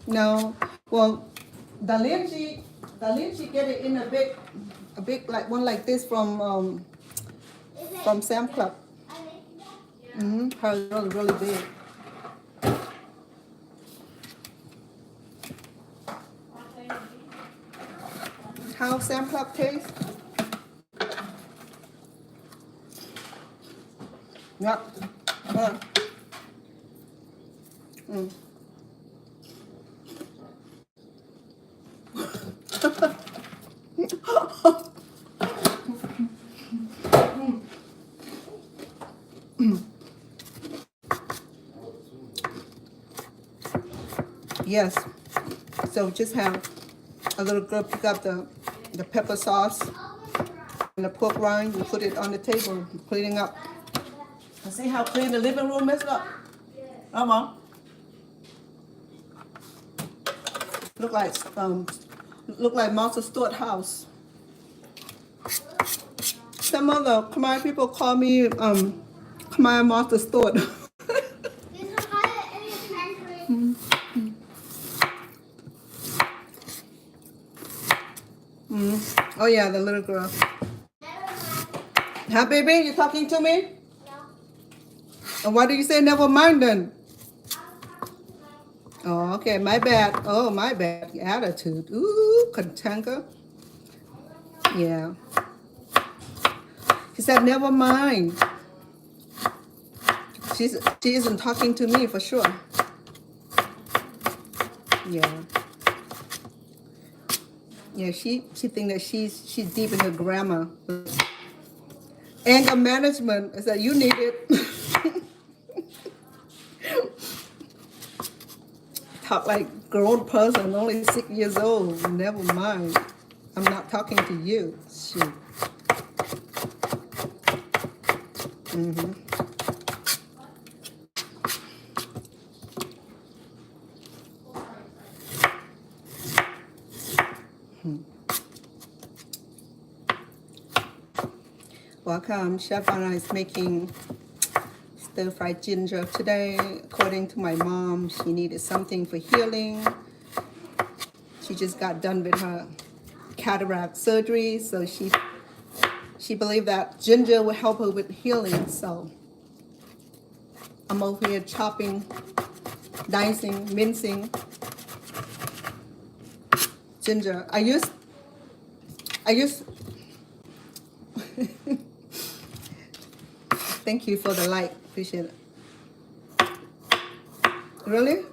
No. Well, Dalinchi get it in a big like one like this from Sam Club. Her really big. How Sam Club tastes? Yeah. Mm. Yes. So just have a little girl pick up the pepper sauce and the pork rind. You put it on the table, cleaning up. See how clean the living room is? Mom. Look like Martha Stewart house. Some other Khmer people call me Khmer Martha Stewart. Oh yeah, the little girl. Huh, baby? You talking to me? No. And why do you say never mind then? Oh, okay, my bad. Oh, my bad. Attitude. Ooh, contango. Yeah. She said never mind. She isn't talking to me for sure. Yeah. Yeah, she think that she's deep in her grammar. Anger management is that you need it. Talk like grown person, only 6 years old. Never mind. I'm not talking to you. Shoot. Welcome. Chef Anna is making stir-fried ginger today. According to my mom, she needed something for healing. She just got done with her cataract surgery, so she believed that ginger would help her with healing. So I'm over here chopping, dicing, mincing ginger. I use Thank you for the like. Appreciate it. Really?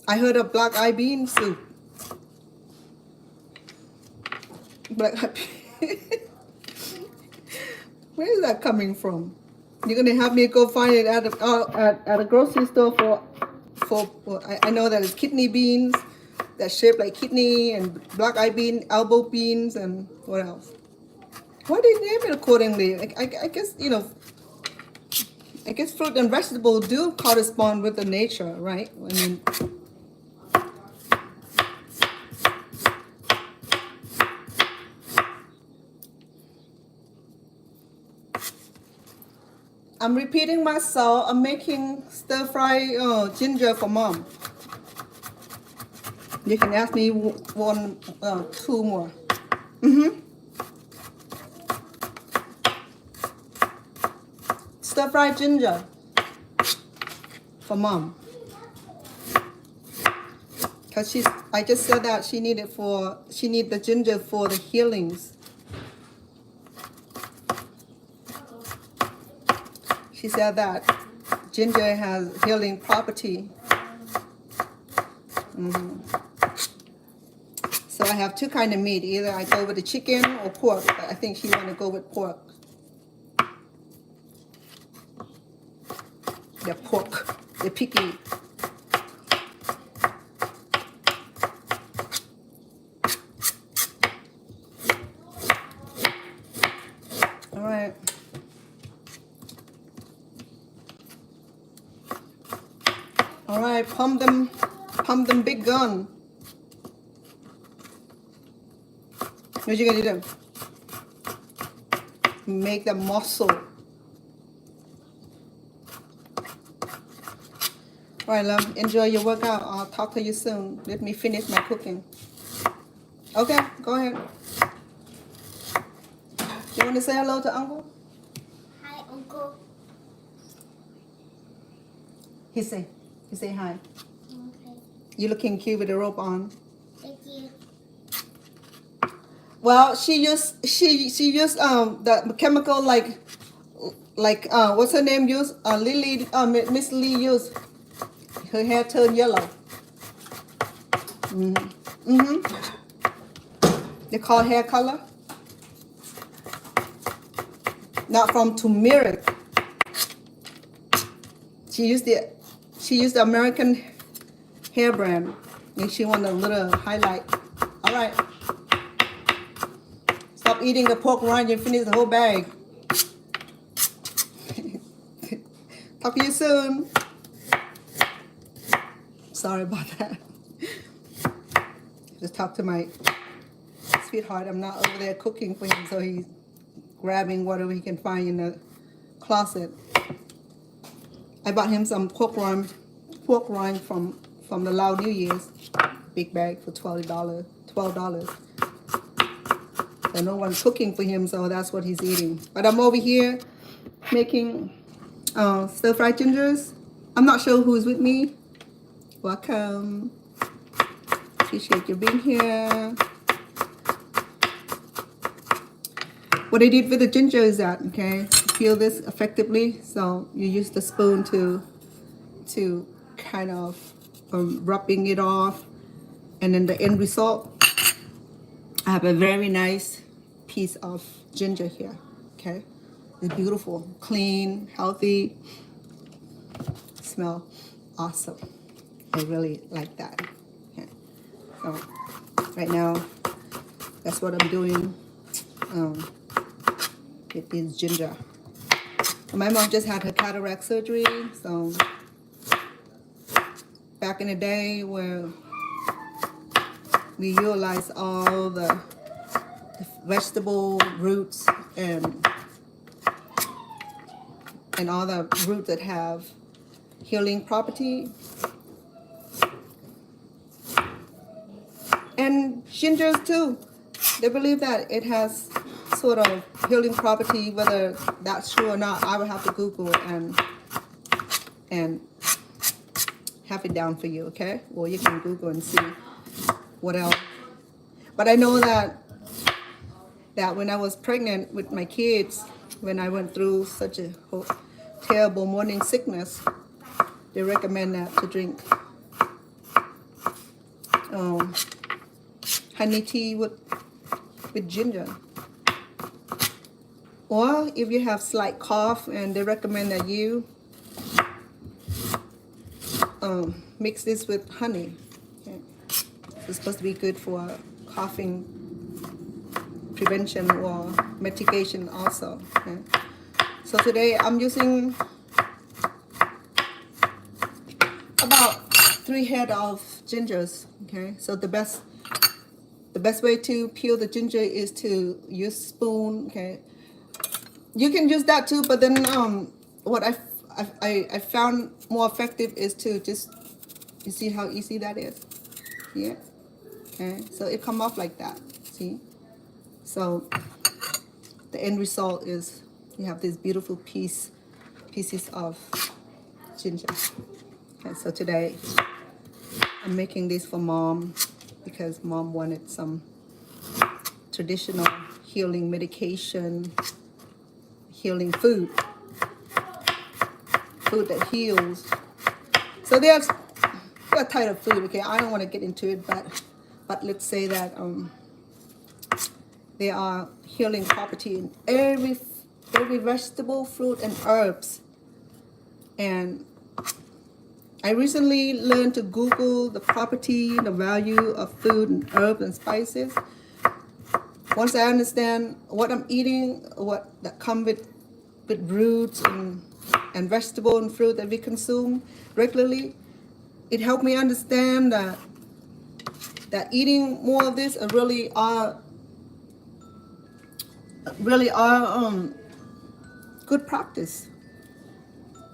I heard of black eye bean soup. Black eye bean. Where is that coming from? You're gonna have me go find it at a grocery store I know that it's kidney beans that's shaped like kidney, and black eye bean, elbow beans, and what else? Why do you name it accordingly? I guess I guess fruit and vegetable do correspond with the nature, right? I mean, I'm repeating myself. I'm making stir-fry ginger for mom. You can ask me one, two more. Stir-fried ginger for mom. Cause I just said that she need the ginger for the healings. She said that ginger has healing property. So I have two kind of meat. Either I go with the chicken or pork. But I think she want to go with pork. The pork. They're picky. All right. All right, pump them big gun. What you gonna do? Make the muscle. All right, love. Enjoy your workout. I'll talk to you soon. Let me finish my cooking. Okay, go ahead. You want to say hello to Uncle? Hi, Uncle. He say hi. Okay. You looking cute with the rope on. Thank you. Well, she used the chemical like what's her name used? Lily Miss Lee used. Her hair turned yellow. They call hair color. Not from turmeric. She used the American hair brand. And she wanted a little highlight. All right. Stop eating the pork rind. You finish the whole bag. Talk to you soon. Sorry about that. Just talk to my sweetheart. I'm not over there cooking for him, so he's grabbing whatever he can find in the closet. I bought him some pork rind from the Lao New Year's. Big bag for $12. And no one's cooking for him, so that's what he's eating. But I'm over here making stir-fried gingers. I'm not sure who's with me. Welcome. Appreciate you being here. What I did with the ginger is that, okay, peel this effectively. So you use the spoon to kind of rubbing it off. And then the end result, I have a very nice piece of ginger here, okay? It's beautiful, clean, healthy, smell awesome. I really like that. Okay. So right now, that's what I'm doing with this ginger. My mom just had her cataract surgery, so back in the day where we utilize all the vegetable roots and all the roots that have healing property. And gingers too. They believe that it has sort of healing property. Whether that's true or not, I will have to Google and have it down for you, okay? Or you can Google and see what else. But I know that when I was pregnant with my kids, when I went through such a terrible morning sickness, they recommend that to drink honey tea with ginger. Or if you have slight cough, and they recommend that you mix this with honey. Okay. It's supposed to be good for coughing prevention or mitigation also. Okay. So today I'm using about 3 head of gingers. Okay, so the best way to peel the ginger is to use spoon. Okay, you can use that too, but then what I found more effective is to just, you see how easy that is? Yeah. Okay, so it come off like that. See? So the end result is you have these beautiful pieces of ginger. Okay, so today I'm making this for Mom because Mom wanted some traditional healing medication, healing food that heals. So there's a type of food, okay? I don't want to get into it, but let's say that there are healing property in every vegetable, fruit, and herbs. And I recently learned to Google the property, the value of food and herbs and spices. Once I understand what I'm eating, what that come with roots and vegetable and fruit that we consume regularly, it helped me understand that eating more of this really are good practice.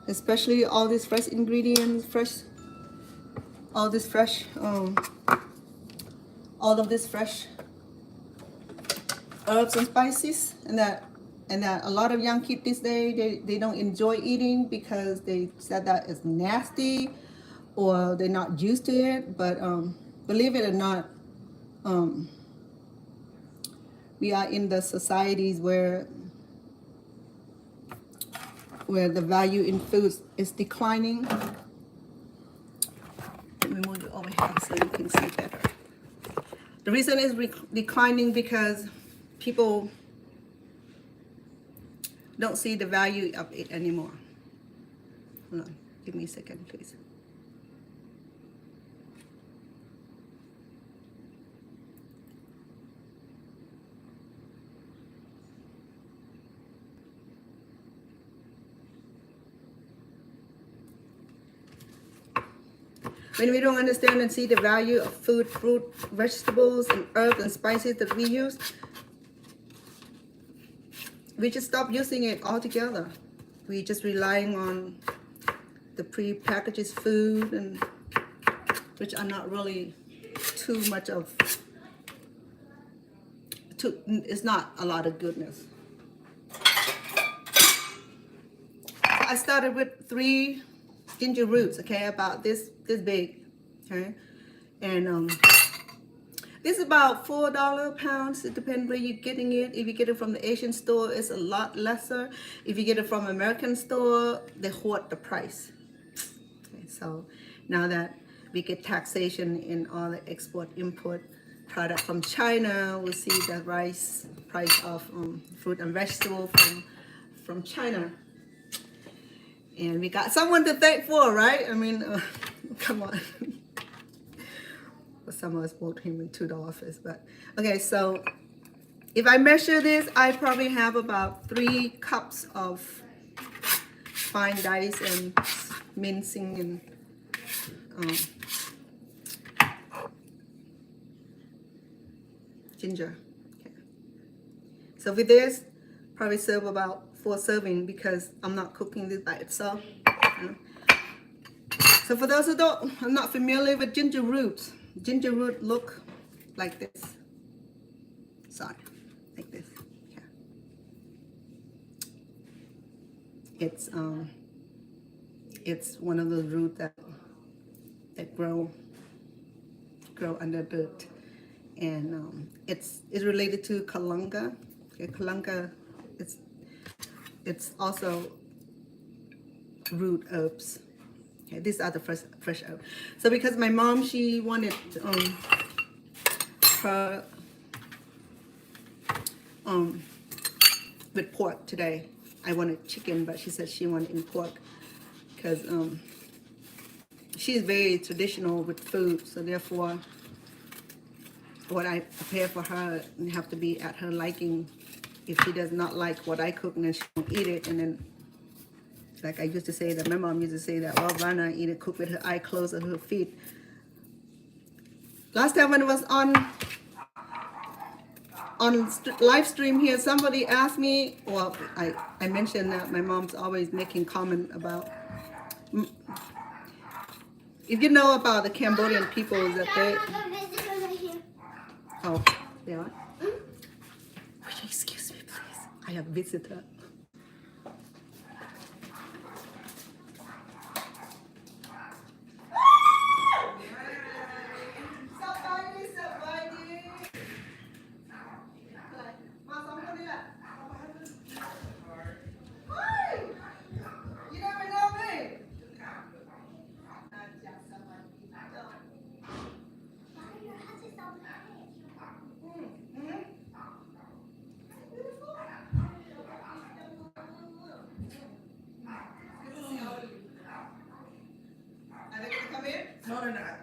Especially all these fresh ingredients, fresh all this fresh, all of this fresh herbs and spices, and that a lot of young kids these days they don't enjoy eating because they said that it's nasty or they're not used to it. But believe it or not, we are in the societies where the value in foods is declining. Let me move it over here so you can see better. The reason it's declining because people don't see the value of it anymore. Hold on, give me a second, please. When we don't understand and see the value of food, fruit, vegetables, and herbs and spices that we use, we just stop using it altogether. We just relying on the pre-packaged food, and which are not really too much of. It's not a lot of goodness. I started with 3 ginger roots, okay, about this big, okay, and this is about $4 a pound. It depends where you're getting it. If you get it from the Asian store, it's a lot lesser. If you get it from American store, they hoard the price. Okay, so now that we get taxation in all the import product from China, we see the price of fruit and vegetable from China. And we got someone to thank for, right? I mean, come on. But some of us vote him into the office. But okay, so if I measure this, I probably have about 3 cups of fine dice and mincing and ginger. Okay. So with this, probably serve about 4 serving because I'm not cooking this by itself. So for those who are not familiar with ginger roots look like this. Sorry, like this. Yeah. It's one of those roots that grow under dirt, and it's related to kalanga. Okay, kalanga. It's also root herbs. Okay, these are the fresh herbs. So because my mom, she wanted her with pork today. I wanted chicken, but she said she wanted in pork because she's very traditional with food. So therefore, what I prepare for her have to be at her liking. If she does not like what I cook, then she won't eat it. And then, like I used to say that, my mom used to say that, well, why not eat it, cook with her eye closed or her feet. Last time when it was on live stream here, somebody asked me, well, I mentioned that my mom's always making comment about, if you know about the Cambodian people, is that they, oh, they are? Excuse me, please. I have a visitor. No, they're not.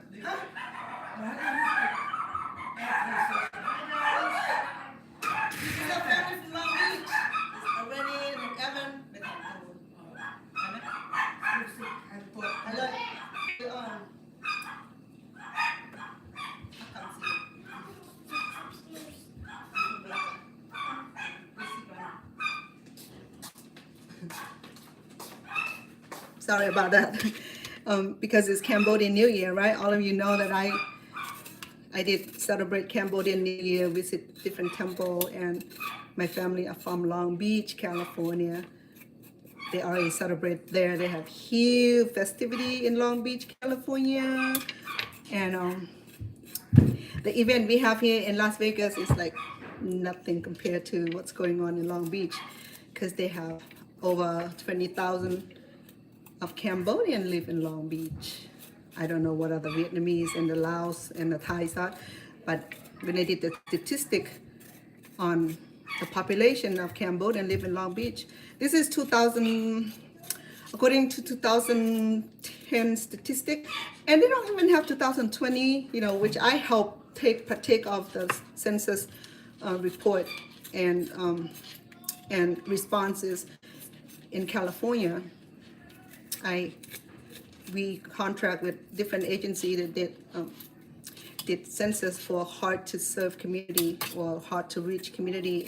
Sorry about that. because it's Cambodian New Year, right? All of you know that I did celebrate Cambodian New Year, visit different temple, and my family are from Long Beach, California. They already celebrate there. They have huge festivity in Long Beach, California, and the event we have here in Las Vegas is like nothing compared to what's going on in Long Beach, because they have over 20,000 of Cambodian live in Long Beach. I don't know what other Vietnamese and the Laos and the Thais are, but when they did the statistic on the population of Cambodian live in Long Beach, this is 2000, according to 2010 statistic, and they don't even have 2020, which I help partake of the census report and responses in California. We contract with different agencies that did census for hard to serve community or hard to reach community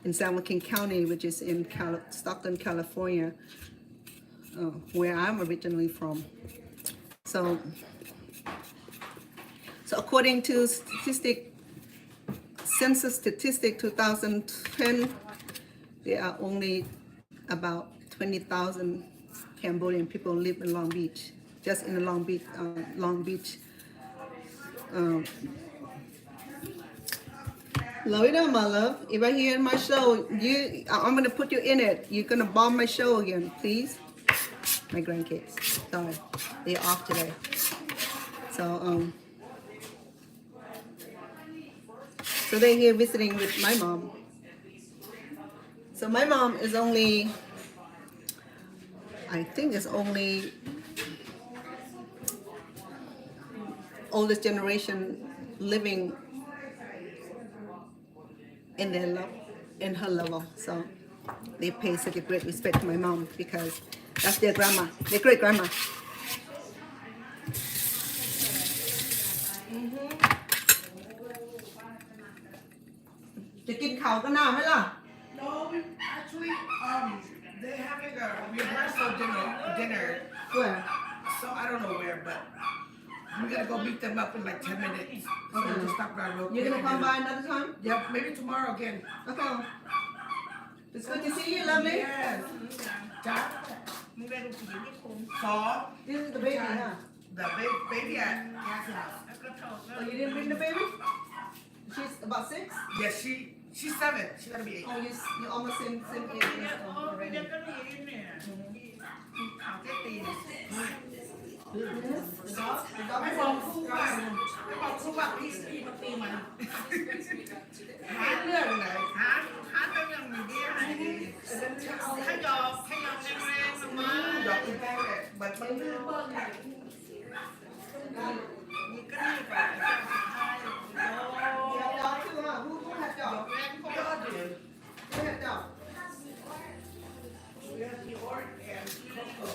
in San Joaquin County, which is in Stockton, California, where I'm originally from. So according to census statistic 2010, there are only about 20,000 Cambodian people live in Long Beach, just in the Long Beach. Loretta, my love, if I hear my show, I'm gonna put you in it. You're gonna bomb my show again, please. My grandkids, sorry, they're off today. So they're here visiting with my mom. So my mom is only, I think it's only oldest generation living in her level. So they pay such a great respect to my mom because that's their grandma, their great grandma.จะกินข้าวกันหน้าไหมล่ะ No, actually, they're having a rehearsal dinner. Where? So I don't know where, but we gotta go meet them up in like 10 minutes. So Okay. just stop by real quick. You're gonna come by another time? Yep, maybe tomorrow again. Okay. It's good to see you, lovely. Yes. Jack, มึงได้ลูกผู้หญิงที่คุ้ม Saw, This is the baby, huh? the baby at Cass's house. แล้วก็โทษ Oh, you didn't bring the baby? She's about 6? Yes, she's 7. She's gonna be 8. Oh, you almost same age เนี่ย as โอ้ย already. เดี๋ยวก็ดีเนี่ยข่าวเจ๊ตีเนี่ย ไม่บอกครูว่าพี่มาตีมันหาเรื่องไหน หาตัวอย่างดีๆให้ดีให้ยอมแรงๆมา ดอกคุณแป้งเนี่ยมันเรื่องเบิ้งไหน มีก็นี่ก่อนจะสุดท้ายโอ้ Yeah, dog too, huh? Who had ยอ dog? มแรงเขา ยอดอยู่ Who had dog? We have the org and Coco.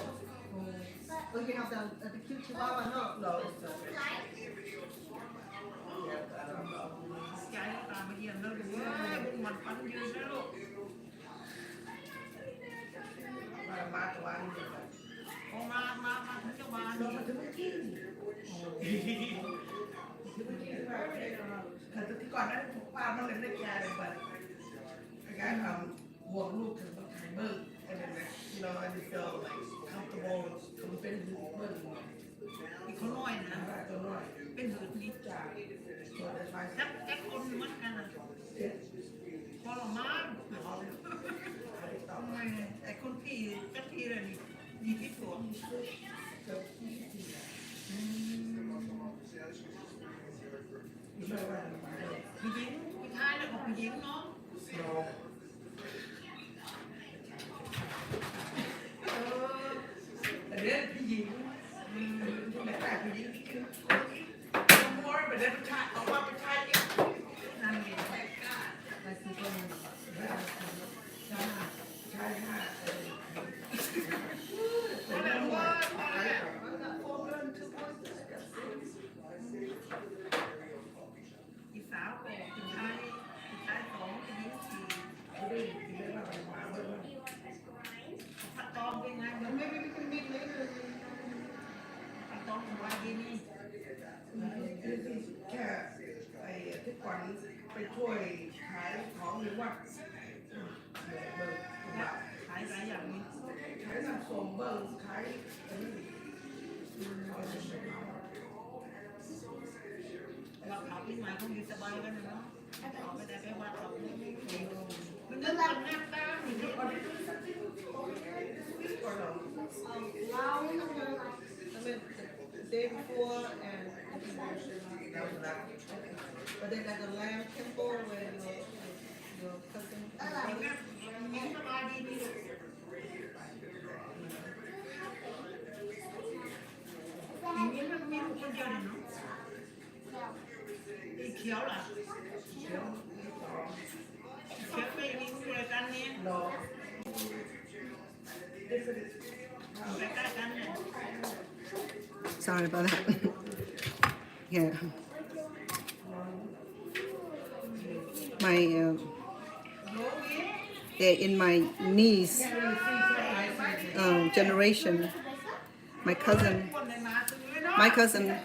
Oh, you have the cute chihuahua, no? No, it's not. ใจตามมาเยี่ยมแล้วดูว่าบุญมันปันยืนนะลูก มาตัววันนี้ พอมาถึงจะมา เรา นี่ มาถึงเมื่อกี้แต่ที่ก่อนนั้นถูกป้ามันเลยได้แก่เลยแบบการห่วงลูกถึงต้องถ่ายเบิ้งอะไรนะ you know I just feel like comfortable ถึงเป็นเบิ้ง อีกคนน้อยนะ ตัวน้อย เป็นหืดนิด จากตัวได้ไฟ แจ็คคนเหมือนกันนะพอละมากทำไมไอ้คนพี่ก็พี่เลยดีที่สุดผู้หญิงผู้ชายแล้วก็ผู้หญิงเนาะอันนี้ผู้หญิงแต่ผู้หญิงนี่คือมัวแบบนั้นผู้ชายออกมาผู้ชายเนี่ย นั่นเอง ใช่ค่ะ เพราะแบบว่า I got 4 girls, 2 boys. อีสาวก็ผู้ชายสองผู้หญิงสี่พัดตองเป็นไง Maybe we can meet later. ต้องมาที่นี่ แค่ไอ้ที่ก่อนไปช่วยขายของหรือว่าเบิ่ง ขายหลายอย่างนี้ ขายน้ำส้มเบิ่งขาย เราขับที่หมายคงอยู่สบายกันเนาะเขาไม่ได้ไปวัดเขามันก็แบบหน้าตาหนิ The day before and but then at the lamb temple where your cousin สบายดีนี่อย่างนี้มันมีคนเดียวเนาะไอ้เขียวล่ะเขียวไม่มีเดียวกันเนี่ย No. ใกล้ๆกันเนี่ย sorry about that yeah my they're in my niece generation my cousin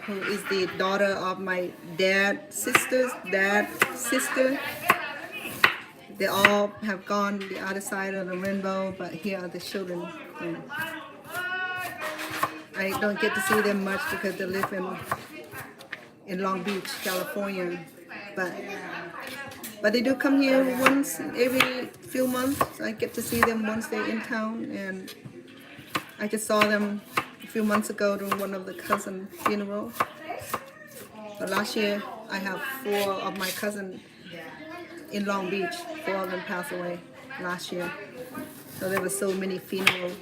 who is the daughter of my dad's sister they all have gone the other side of the rainbow but here are the children I don't get to see them much because they live in Long Beach, California. But they do come here once every few months. I get to see them once they're in town, and I just saw them a few months ago during one of the cousin funeral. But last year I have 4 of my cousins in Long Beach. 4 of them passed away last year. So there were so many funerals.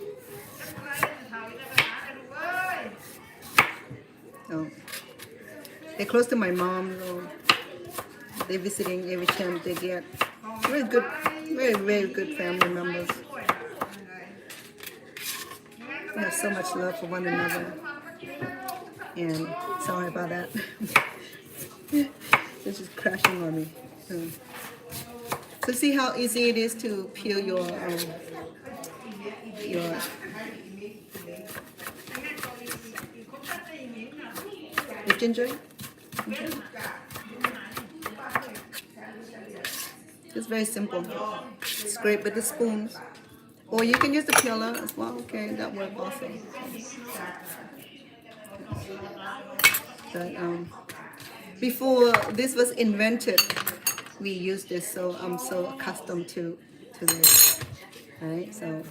So they're close to my mom, so they're visiting every chance they get. Very good, very good family members. We have so much love for one another. And sorry about that. This is crashing on me. So see how easy it is to peel your ginger. It's very simple. Scrape with the spoons. Or you can use the peeler as well. Okay, that works also. But before this was invented, we used this, so I'm so accustomed to this. Right? So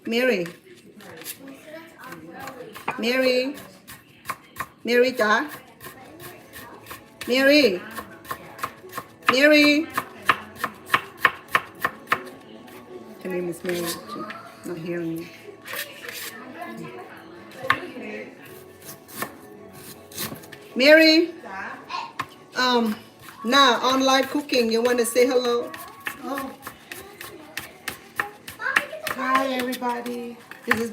Mary,จ้ะ Mary, her name is Mary. She's not hearing me. Mary, now on live cooking, you want to say hello? Oh. Hi everybody. This is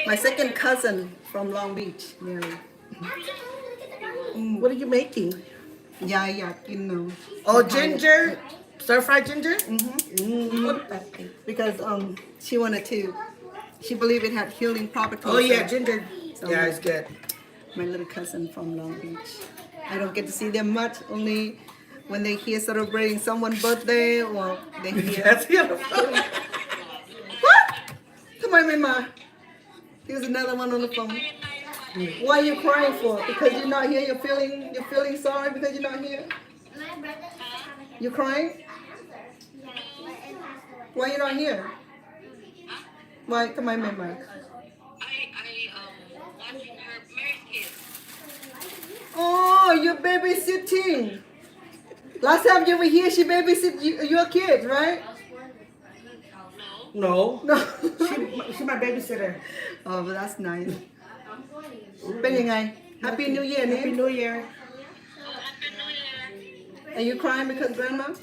my second cousin from Long Beach, Mary. What are you making? Yeah, you know. Oh, ginger. Stir fried ginger? Because she believed it had healing properties. Oh yeah, ginger. So Yeah, it's good. my little cousin from Long Beach. I don't get to see them much, only when they hear celebrating someone's birthday or they hear. That's the other phone. What? Come on, Mama. Here's another one on the phone. Why are you crying for? Because you're not here. You're feeling sorry because you're not here. You crying? Why you not here? Why? Come on, Mama. watching her married kids. Oh, you're babysitting. Last time you were here, she babysit your kids, right? No. No. She's my babysitter. Oh, but that's nice. เป็นยังไง Happy New Year, Happy Nick. New Year. Happy New Year. Are you crying because grandma? No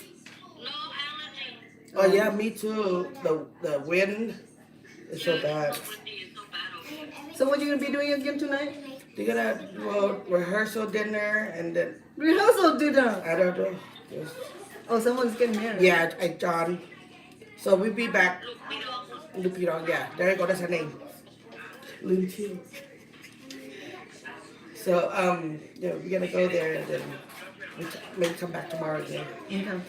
allergy. Oh yeah, me too. The wind is so bad. Windy is so bad over here. So what you gonna be doing again tonight? You're gonna rehearsal dinner and then Rehearsal dinner. I don't know. Just- Oh, someone's getting married. Yeah, John. So we'll be back. Lupirong, yeah. There you go, that's her name. Lin Chu. So, yeah, we're gonna go there and then maybe come back tomorrow again. Okay.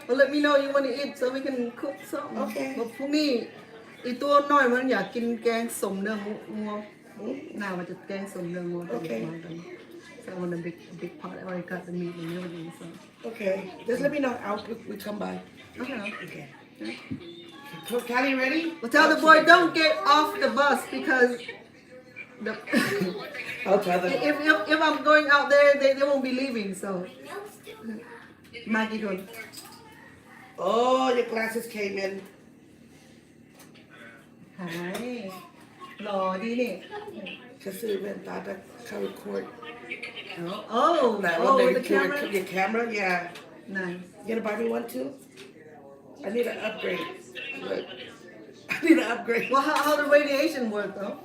Well, let me know you want to eat so we can cook something. Okay. พรุ่งนี้อีตัวน้อยมันอยากกินแกงสมเนื้องัวน่ามันจะแกงสมเนื้องัว Okay. So I want a big pot. I already got the meat and everything. So Okay. Just let me know. We come by. okay. Okay. So, Callie, ready? Well, tell the boy don't get off the bus because the I'll tell them. if I'm going out there, they won't be leaving. So Maggie good. Oh, your glasses came in. Hi. หล่อดีนี่ Just so you went that can record. Oh, That oh, one with the day camera. your camera, yeah. Nice. You gonna buy me one too? I need an upgrade. Look. I need an upgrade. Well, how the radiation work though?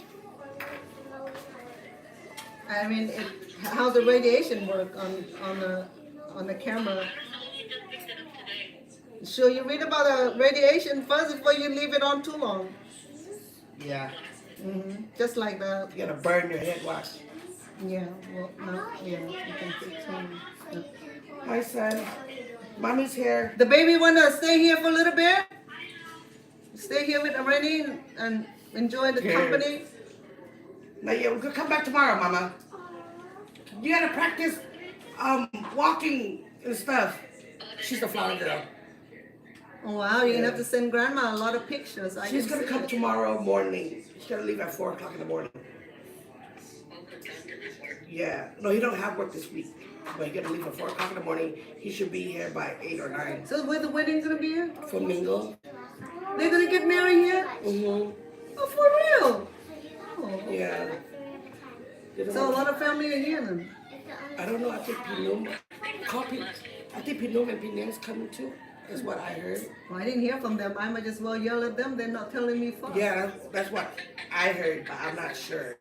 I mean, how the radiation work on the camera? Sure, you read about the radiation first before you leave it on too long. Yeah. Just like the You're gonna burn your head. Watch. yeah, well, no, yeah, you can fix it. Hi, son. Mommy's here. The baby wanna stay here for a little bit. Stay here with Irene and enjoy the Yes. company. Now, yeah, we're gonna come back tomorrow, Mama. You gotta practice walking and stuff. She's the flower girl. Oh wow, you're gonna have Yeah. to send grandma a lot of pictures. She's gonna come to. tomorrow morning. She's gonna leave at 4 o'clock in the morning. Yeah. No, he don't have work this week. But he's gonna leave at 4 o'clock in the morning. He should be here by 8 or 9. So where the wedding's gonna be? Flamingo. They're gonna get married here? Mm-hmm. Oh, for real? Oh. Yeah. So a lot of family are here then? I don't know. I think Pinum. I think Pinum and Pinang's coming too. Is what I heard. Well, I didn't hear from them. I might just well yell at them. They're not telling me first. Yeah, that's what I heard, but I'm not sure.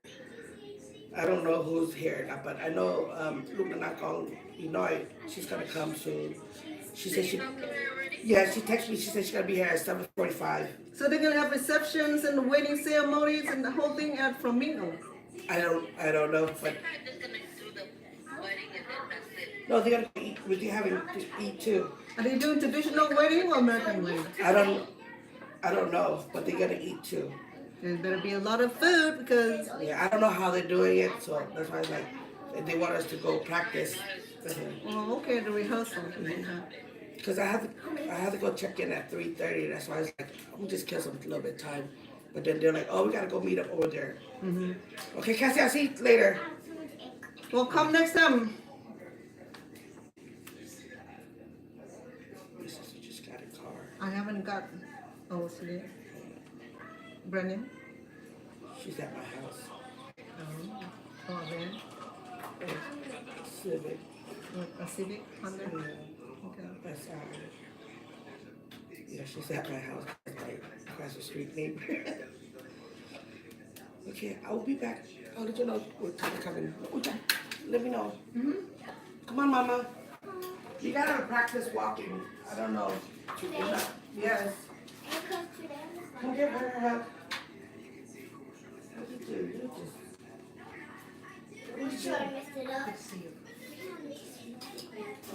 I don't know who's here, but I know Luna Nakong Inoi, she's gonna come soon. She said she texted me. She said she's gonna be here at 7:45. So they're gonna have receptions and the wedding ceremonies and the whole thing at Flamingo. I don't know, but Just gonna do the wedding and then that's it. no, they're gonna eat. We're having to eat too. Are they doing traditional wedding or American wedding? I don't know, but they're gonna eat too. There's better be a lot of food because Yeah, I don't know how they're doing it, so that's why it's like they want us to go practice. oh okay, the rehearsal. Because I have to go check in at 3:30. That's why I was like, I'm just kill some little bit of time. But then they're like, oh, we gotta go meet up over there. Okay, Cassie, I'll see you later. Well, come next time. My sister just got a car. I haven't got. Oh, see, Brennan. She's at my house. Oh, man. Civic. A Civic Honda. Yeah, Okay. that's yeah, she's at my house. Like across the street neighbor. Okay, I will be back. I'll let you know what time to come in. Let me know. Come on, Mama. You gotta practice walking. I don't know. Yes. Come get her. What did you do? What did you do?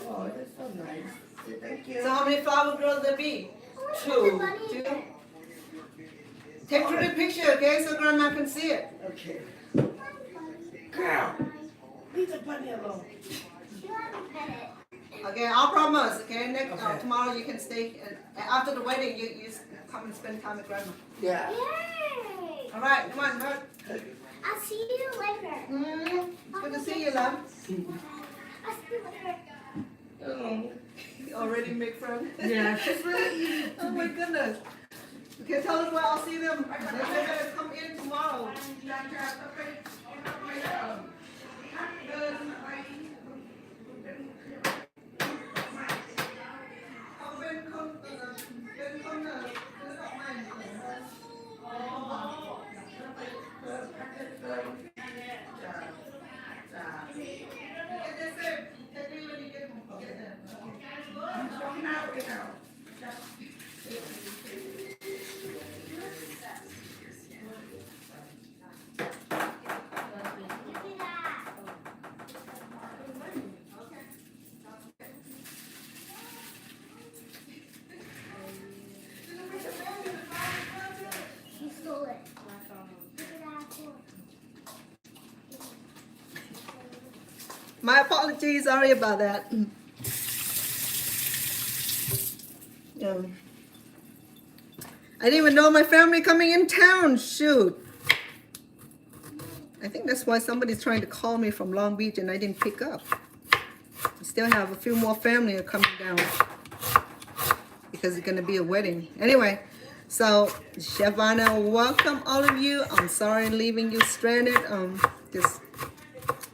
Oh, that's so nice. Thank you. So how many flower girls there be? Two. Two. Take a pretty picture, okay, so grandma can see it. Okay. Girl, leave the bunny alone. Okay, I'll promise. Okay, next Okay. tomorrow you can stay. After the wedding, you come and spend time with grandma. Yeah. Yay! All right, come on, bud. I'll see you later. It's good to see you, love. I'll see you later. Oh. You already make friends. Yeah, she's really easy. Oh my goodness. Okay, tell us where I'll see them. They're gonna come in tomorrow. My apologies. Sorry about that. I didn't even know my family coming in town. Shoot. I think that's why somebody's trying to call me from Long Beach and I didn't pick up. I still have a few more family coming down because it's going to be a wedding. Anyway, so Chef Anna, welcome all of you. I'm sorry leaving you stranded. This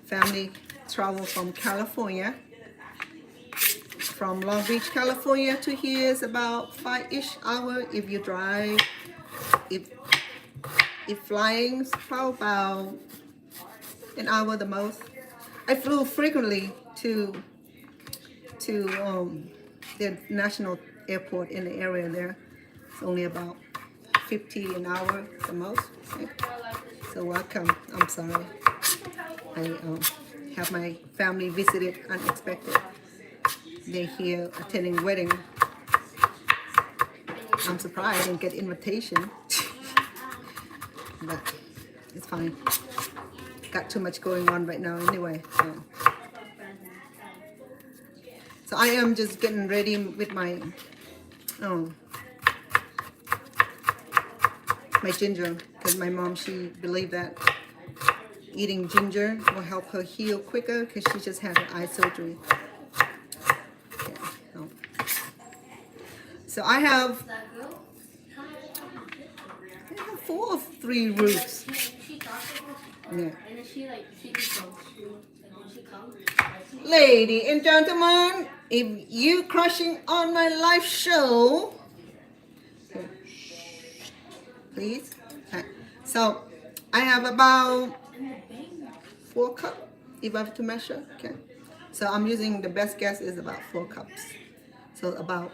family travel from California. From Long Beach, California to here is about 5-ish hours if you drive. If flying, it's probably about an hour the most. I flew frequently to the national airport in the area there. It's only about 50 an hour the most. Okay. So welcome. I'm sorry. I have my family visited unexpected. They're here attending wedding. I'm surprised I didn't get invitation. But it's fine. Got too much going on right now anyway. So I am just getting ready with my my ginger, because my mom, she believed that eating ginger will help her heal quicker because she just had her eye surgery. So I have 4 or 3 roots. Yeah. Ladies and gentlemen, if you crushing on my live show, please. Okay. So I have about 4 cups if I have to measure. Okay. So I'm using, the best guess is about 4 cups. So about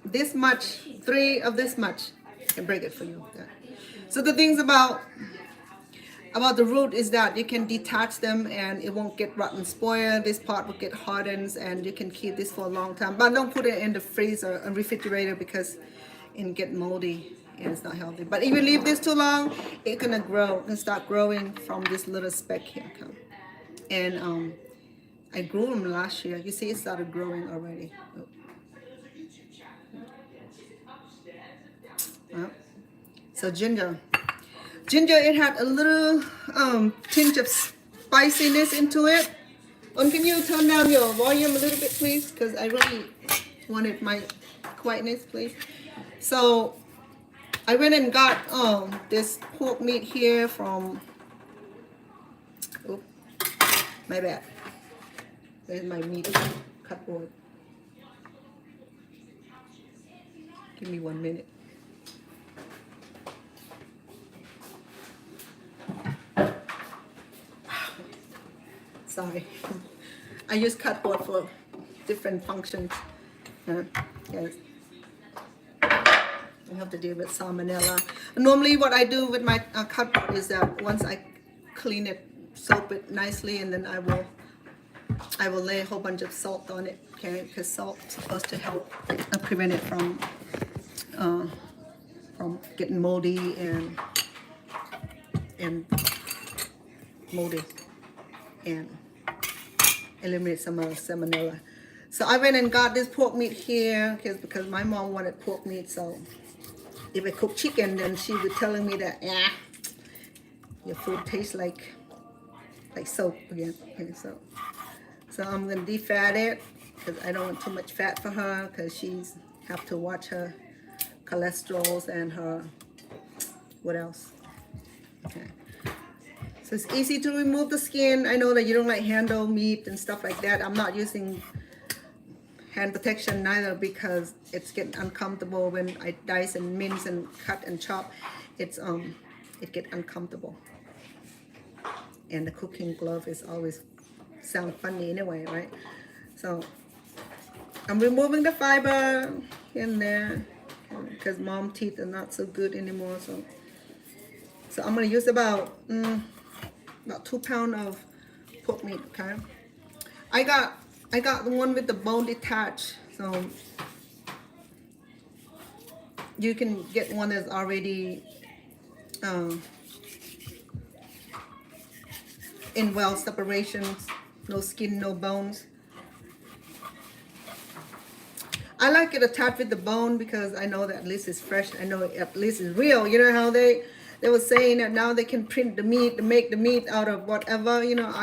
this much, 3 of this much. I can break it for you. Yeah. So the things about the root is that you can detach them and it won't get rotten spoiled. This part will get hardened and you can keep this for a long time. But don't put it in the freezer or refrigerator because it get moldy and it's not healthy. But if you leave this too long, it's gonna grow and start growing from this little speck here. And I grew them last year. You see, it started growing already. Oh. Well, so ginger, it had a little tinge of spiciness into it. And can you turn down your volume a little bit, please? Because I really wanted my quietness, please. So I went and got this pork meat here from, oh, my bad. There's my meat cutboard. Give me 1 minute. Sorry. I use cutboard for different functions. Yes. I have to deal with salmonella. Normally what I do with my cutboard is that once I clean it, soap it nicely, and then I will lay a whole bunch of salt on it, okay? Because salt is supposed to help prevent it from getting moldy and moldy and eliminate some of the salmonella. So I went and got this pork meat here because my mom wanted pork meat. So if I cook chicken, then she was telling me that, your food tastes like soap again. Okay, so I'm gonna defat it because I don't want too much fat for her because she's have to watch her cholesterol and her, what else? Okay. So it's easy to remove the skin. I know that you don't like handle meat and stuff like that. I'm not using hand protection neither because it's getting uncomfortable when I dice and mince and cut and chop. It get uncomfortable. And the cooking glove is always sound funny anyway, right? So I'm removing the fiber in there because mom teeth are not so good anymore. So I'm gonna use about 2 pounds of pork meat. Okay, I got the one with the bone detached. So you can get one that's already in well separations, no skin, no bones. I like it attached with the bone because I know that at least it's fresh. I know at least it's real. You know how they were saying that now they can print the meat to make the meat out of whatever. You know,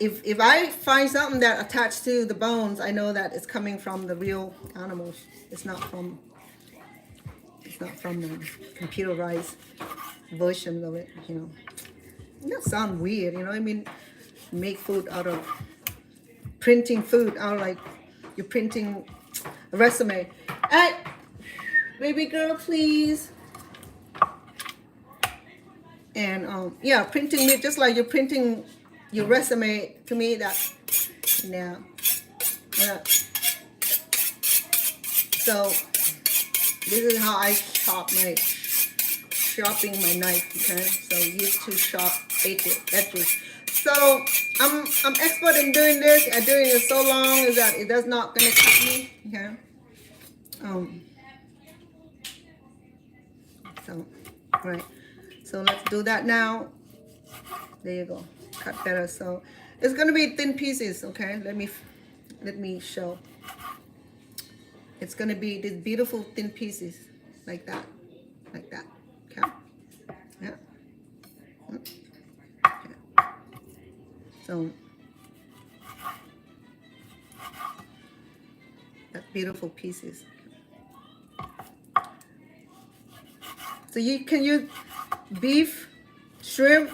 if I find something that attached to the bones, I know that it's coming from the real animals. It's not from the computerized version of it. You know, that sounds weird. You know, I mean, make food out of printing food out like you're printing a resume. Hey, baby girl, please. And yeah, printing it just like you're printing your resume. To me, that yeah. So this is how I sharpening my knife. Okay, so used to sharp edges. So I'm expert in doing this. I'm doing it so long is that it does not gonna cut me. Okay. So right. So let's do that now. There you go. Cut better. So it's gonna be thin pieces. Okay. Let me show. It's gonna be these beautiful thin pieces like that. Okay. Yeah. Okay. So that's beautiful pieces. So you can use beef, shrimp,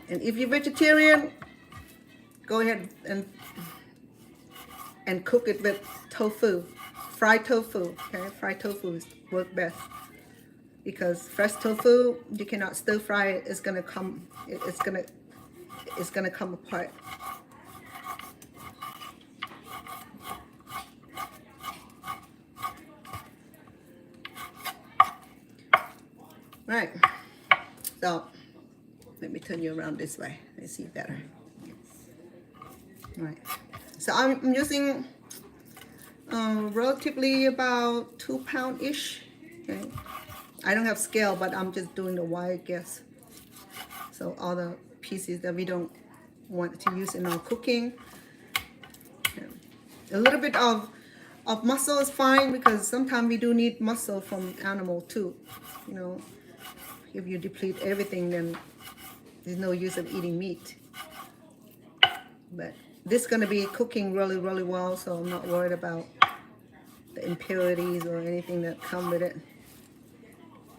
and if you're vegetarian, go ahead and cook it with tofu, fried tofu. Okay, fried tofu works best because fresh tofu you cannot stir fry it. It's gonna come apart. Right. So let me turn you around this way. I see better. Right. So I'm using relatively about 2 pound ish. Okay. I don't have scale, but I'm just doing the wide guess. So all the pieces that we don't want to use in our cooking. A little bit of muscle is fine because sometimes we do need muscle from animal too. You know, if you deplete everything, then there's no use of eating meat. But this is going to be cooking really, really well, so I'm not worried about the impurities or anything that come with it.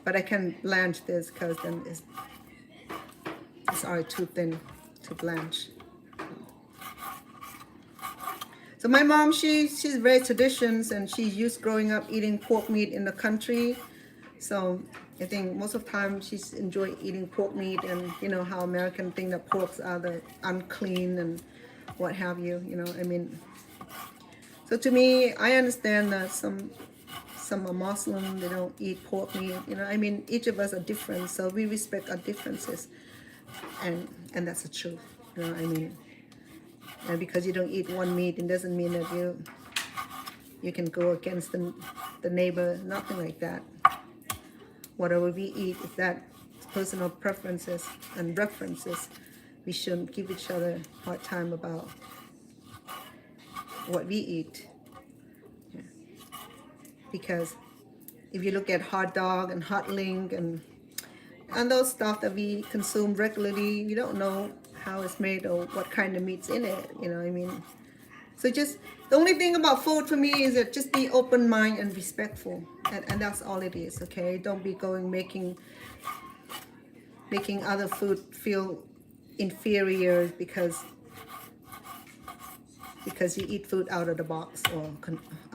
But I can blanch this because then it's already too thin to blanch. So my mom, she's very traditions, and she's used growing up eating pork meat in the country. So I think most of the time she's enjoyed eating pork meat, and you know how American think that porks are the unclean and what have you. You know, I mean. So to me, I understand that some are Muslim, they don't eat pork meat. You know, I mean, each of us are different, so we respect our differences, and that's the truth. You know, I mean. And because you don't eat one meat, it doesn't mean that you can go against the neighbor, nothing like that. Whatever we eat, if that personal preferences and references, we shouldn't give each other a hard time about what we eat. Yeah. Because if you look at hot dog and hot link and those stuff that we consume regularly, we don't know how it's made or what kind of meat's in it, you know what I mean? So just, the only thing about food for me is that just be open mind and respectful, and that's all it is, okay? Don't be going making other food feel inferior because you eat food out of the box or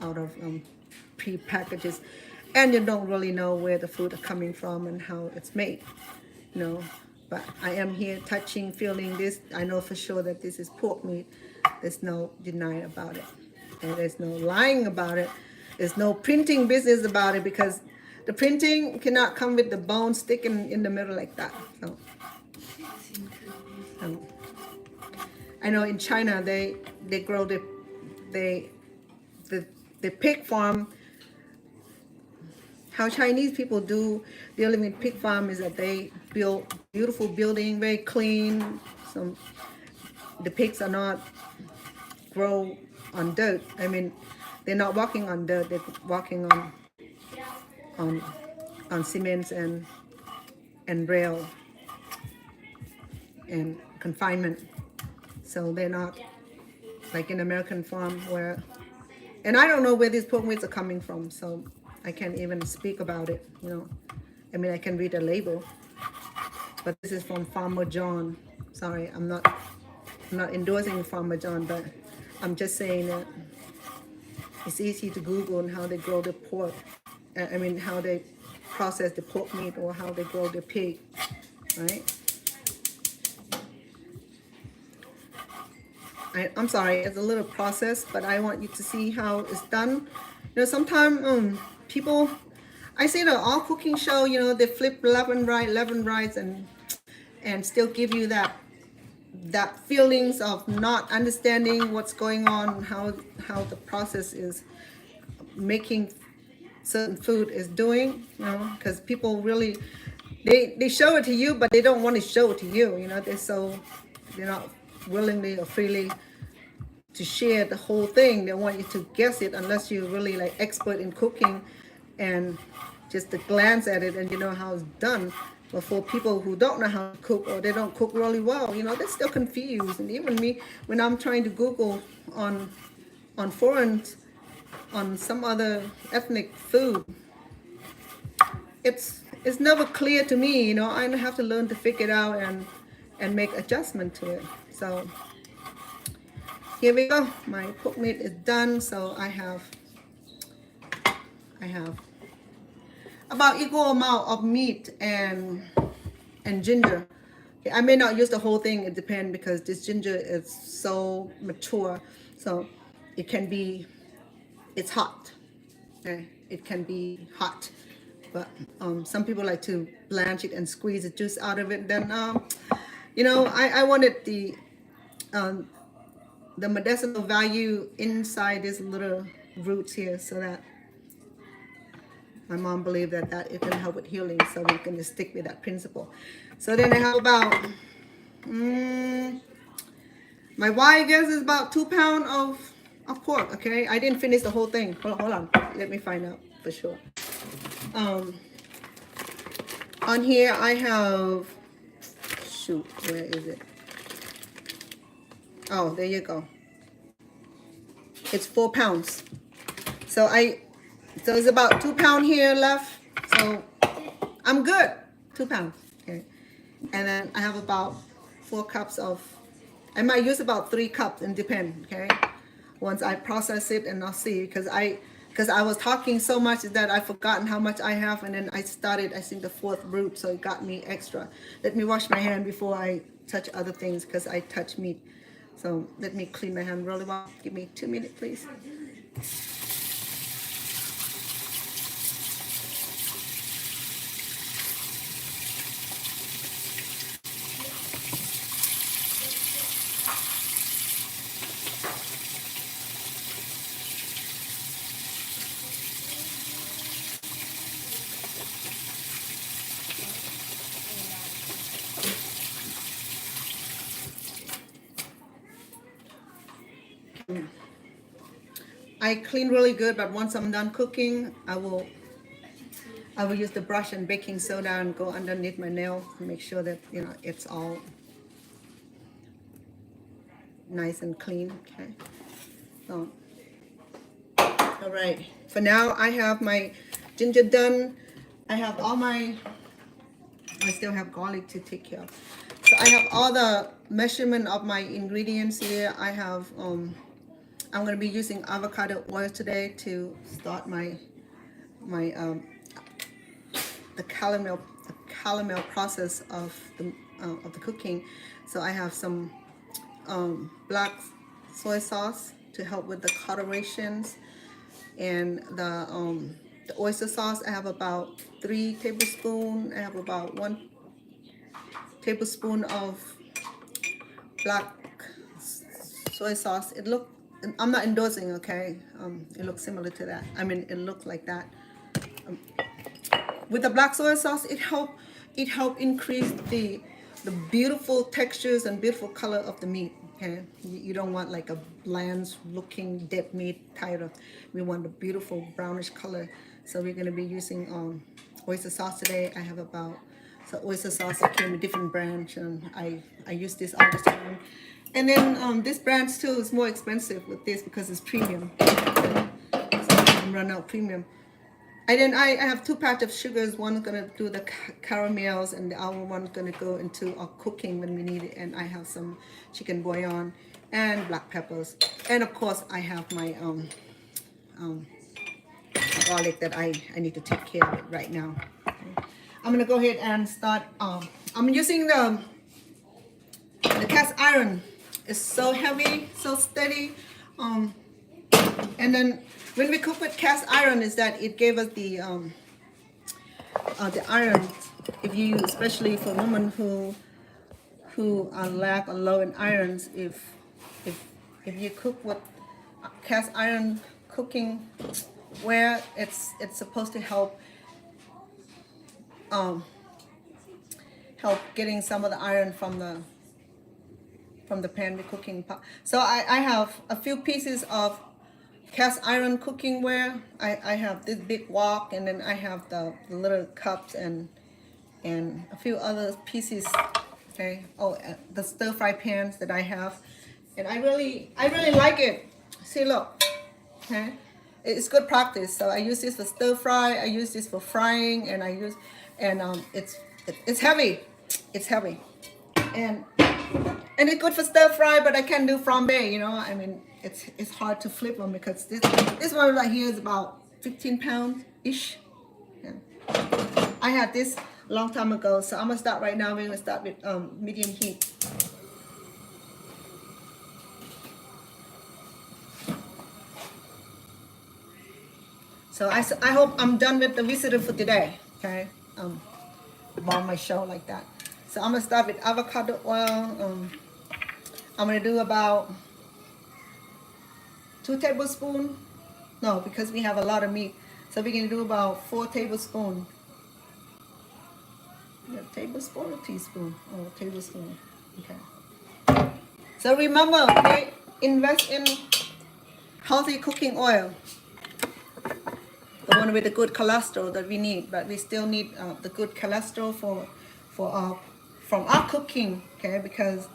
out of pre-packages, and you don't really know where the food are coming from and how it's made, you know? But I am here touching, feeling this. I know for sure that this is pork meat. There's no denying about it. And there's no lying about it. There's no printing business about it because the printing cannot come with the bone sticking in the middle like that. So, I know in China they grow the pig farm. How Chinese people do dealing with pig farm is that they build beautiful building, very clean. Some the pigs are not grow on dirt. I mean, they're not walking on dirt. They're walking on on cements and rail and confinement. So they're not like an American farm where, and I don't know where these pork meats are coming from, so I can't even speak about it, you know. I mean, I can read the label, but this is from Farmer John. Sorry, I'm not endorsing Farmer John, but I'm just saying that it's easy to Google on how they grow the pork. I mean, how they process the pork meat or how they grow the pig, right? I'm sorry, it's a little process, but I want you to see how it's done. You know, sometimes people, I see the all cooking show, you know, they flip 11 rights and still give you that feelings of not understanding what's going on, how the process is making certain food is doing, you know, because people really, they show it to you, but they don't want to show it to you, you know, they're not willingly or freely to share the whole thing. They want you to guess it unless you're really like expert in cooking and just to glance at it and you know how it's done. But for people who don't know how to cook or they don't cook really well, you know, they're still confused. And even me, when I'm trying to Google on foreign, on some other ethnic food, it's never clear to me, you know. I have to learn to figure it out and make adjustment to it. So here we go. My pork meat is done. So I have about equal amount of meat and ginger. I may not use the whole thing. It depends because this ginger is so mature, so it can be, it's hot. Okay, it can be hot, but some people like to blanch it and squeeze the juice out of it. Then you know, I wanted the medicinal value inside these little roots here, so that my mom believed that it can help with healing, so we can just stick with that principle. So then I have about my wide guess is about 2 pounds of pork. Okay, I didn't finish the whole thing. Hold on, let me find out for sure. On here I have, shoot, where is it? Oh, there you go. It's 4 pounds. So it's about 2 pounds here left. So I'm good. 2 pounds. Okay. And then I have about 4 cups of, I might use about 3 cups and depend. Okay. Once I process it, and I'll see, because I was talking so much that I've forgotten how much I have, and then I started, I think, the 4th root, so it got me extra. Let me wash my hand before I touch other things, because I touch meat. So let me clean my hand really well. Give me 2 minutes, please. I clean really good, but once I'm done cooking, I will use the brush and baking soda and go underneath my nail to make sure that, you know, it's all nice and clean. Okay. So, all right. For now, I have my ginger done. I have all my, I still have garlic to take care of. So I have all the measurement of my ingredients here. I have, I'm going to be using avocado oil today to start my the caramel process of the cooking. So I have some black soy sauce to help with the colorations, and the oyster sauce. I have about 3 tablespoons. I have about 1 tablespoon of black soy sauce. It look, I'm not endorsing, okay? It looks similar to that. I mean, it looks like that. With the black soy sauce, it help it helps increase the beautiful textures and beautiful color of the meat. Okay, you don't want like a bland looking dead meat type of. We want a beautiful brownish color. So we're gonna be using oyster sauce today. I have about so oyster sauce that came with different brands, and I use this all the time. And then this brand too is more expensive with this because it's premium. Okay? So I'm run out premium. And then I have 2 packs of sugars. One's gonna do the caramels, and the other one's gonna go into our cooking when we need it. And I have some chicken bouillon and black peppers, and of course I have my garlic that I need to take care of it right now. Okay. I'm gonna go ahead and start. I'm using the cast iron. It's so heavy, so steady. And then when we cook with cast iron, is that it gave us the iron. If you, especially for women who are lack or low in irons, if you cook with cast iron cooking, where it's supposed to help getting some of the iron from the pan we're cooking pot. So I have a few pieces of cast iron cooking ware. I have this big wok, and then I have the little cups and a few other pieces. Okay. Oh, the stir fry pans that I have, and I really like it. See, look. Okay. It's good practice. So I use this for stir fry. I use this for frying, and it's heavy. It's heavy, and it's good for stir fry. But I can do flambe. You know, I mean, it's hard to flip them because this one right here is about 15 pounds ish. Yeah. I had this a long time ago, so I'm gonna start right now. We're gonna start with medium heat. So I hope I'm done with the visitor for today. Okay, on my show like that. So I'm gonna start with avocado oil. I'm gonna do about 2 tablespoons. No, because we have a lot of meat. So we're gonna do about 4 tablespoons. Yeah, tablespoon or teaspoon? Oh, tablespoon. Okay. So remember, okay, invest in healthy cooking oil. The one with the good cholesterol that we need, but we still need the good cholesterol from our cooking, okay? Because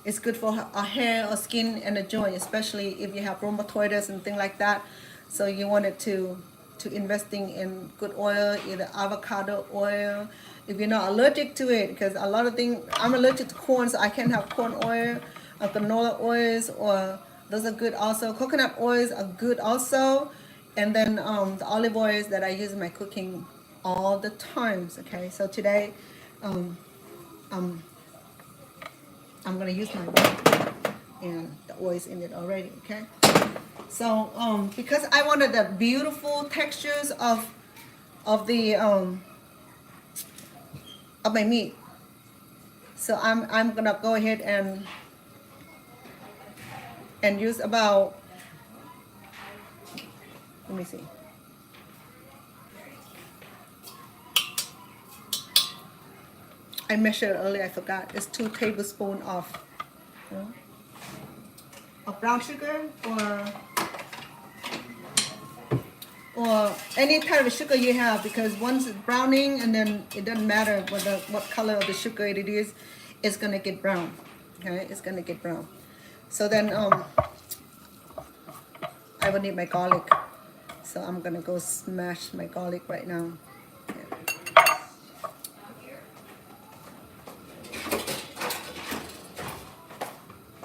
it's good for our hair or skin and the joint, especially if you have rheumatoid and things like that. So you wanted to investing in good oil, either avocado oil. If you're not allergic to it, because a lot of things, I'm allergic to corn, so I can't have corn oil or canola oils, or those are good also. Coconut oils are good also. And then the olive oils that I use in my cooking all the times, okay? So today, I'm gonna use my one, and the oil's in it already, okay? So because I wanted the beautiful textures of my meat, so I'm gonna go ahead and use about, let me see. I measured earlier, I forgot. It's 2 tablespoons of brown sugar or any type of sugar you have, because once it's browning, and then it doesn't matter what color of the sugar it is, it's gonna get brown. Okay, it's gonna get brown. So then I will need my garlic. So I'm gonna go smash my garlic right now. Yeah.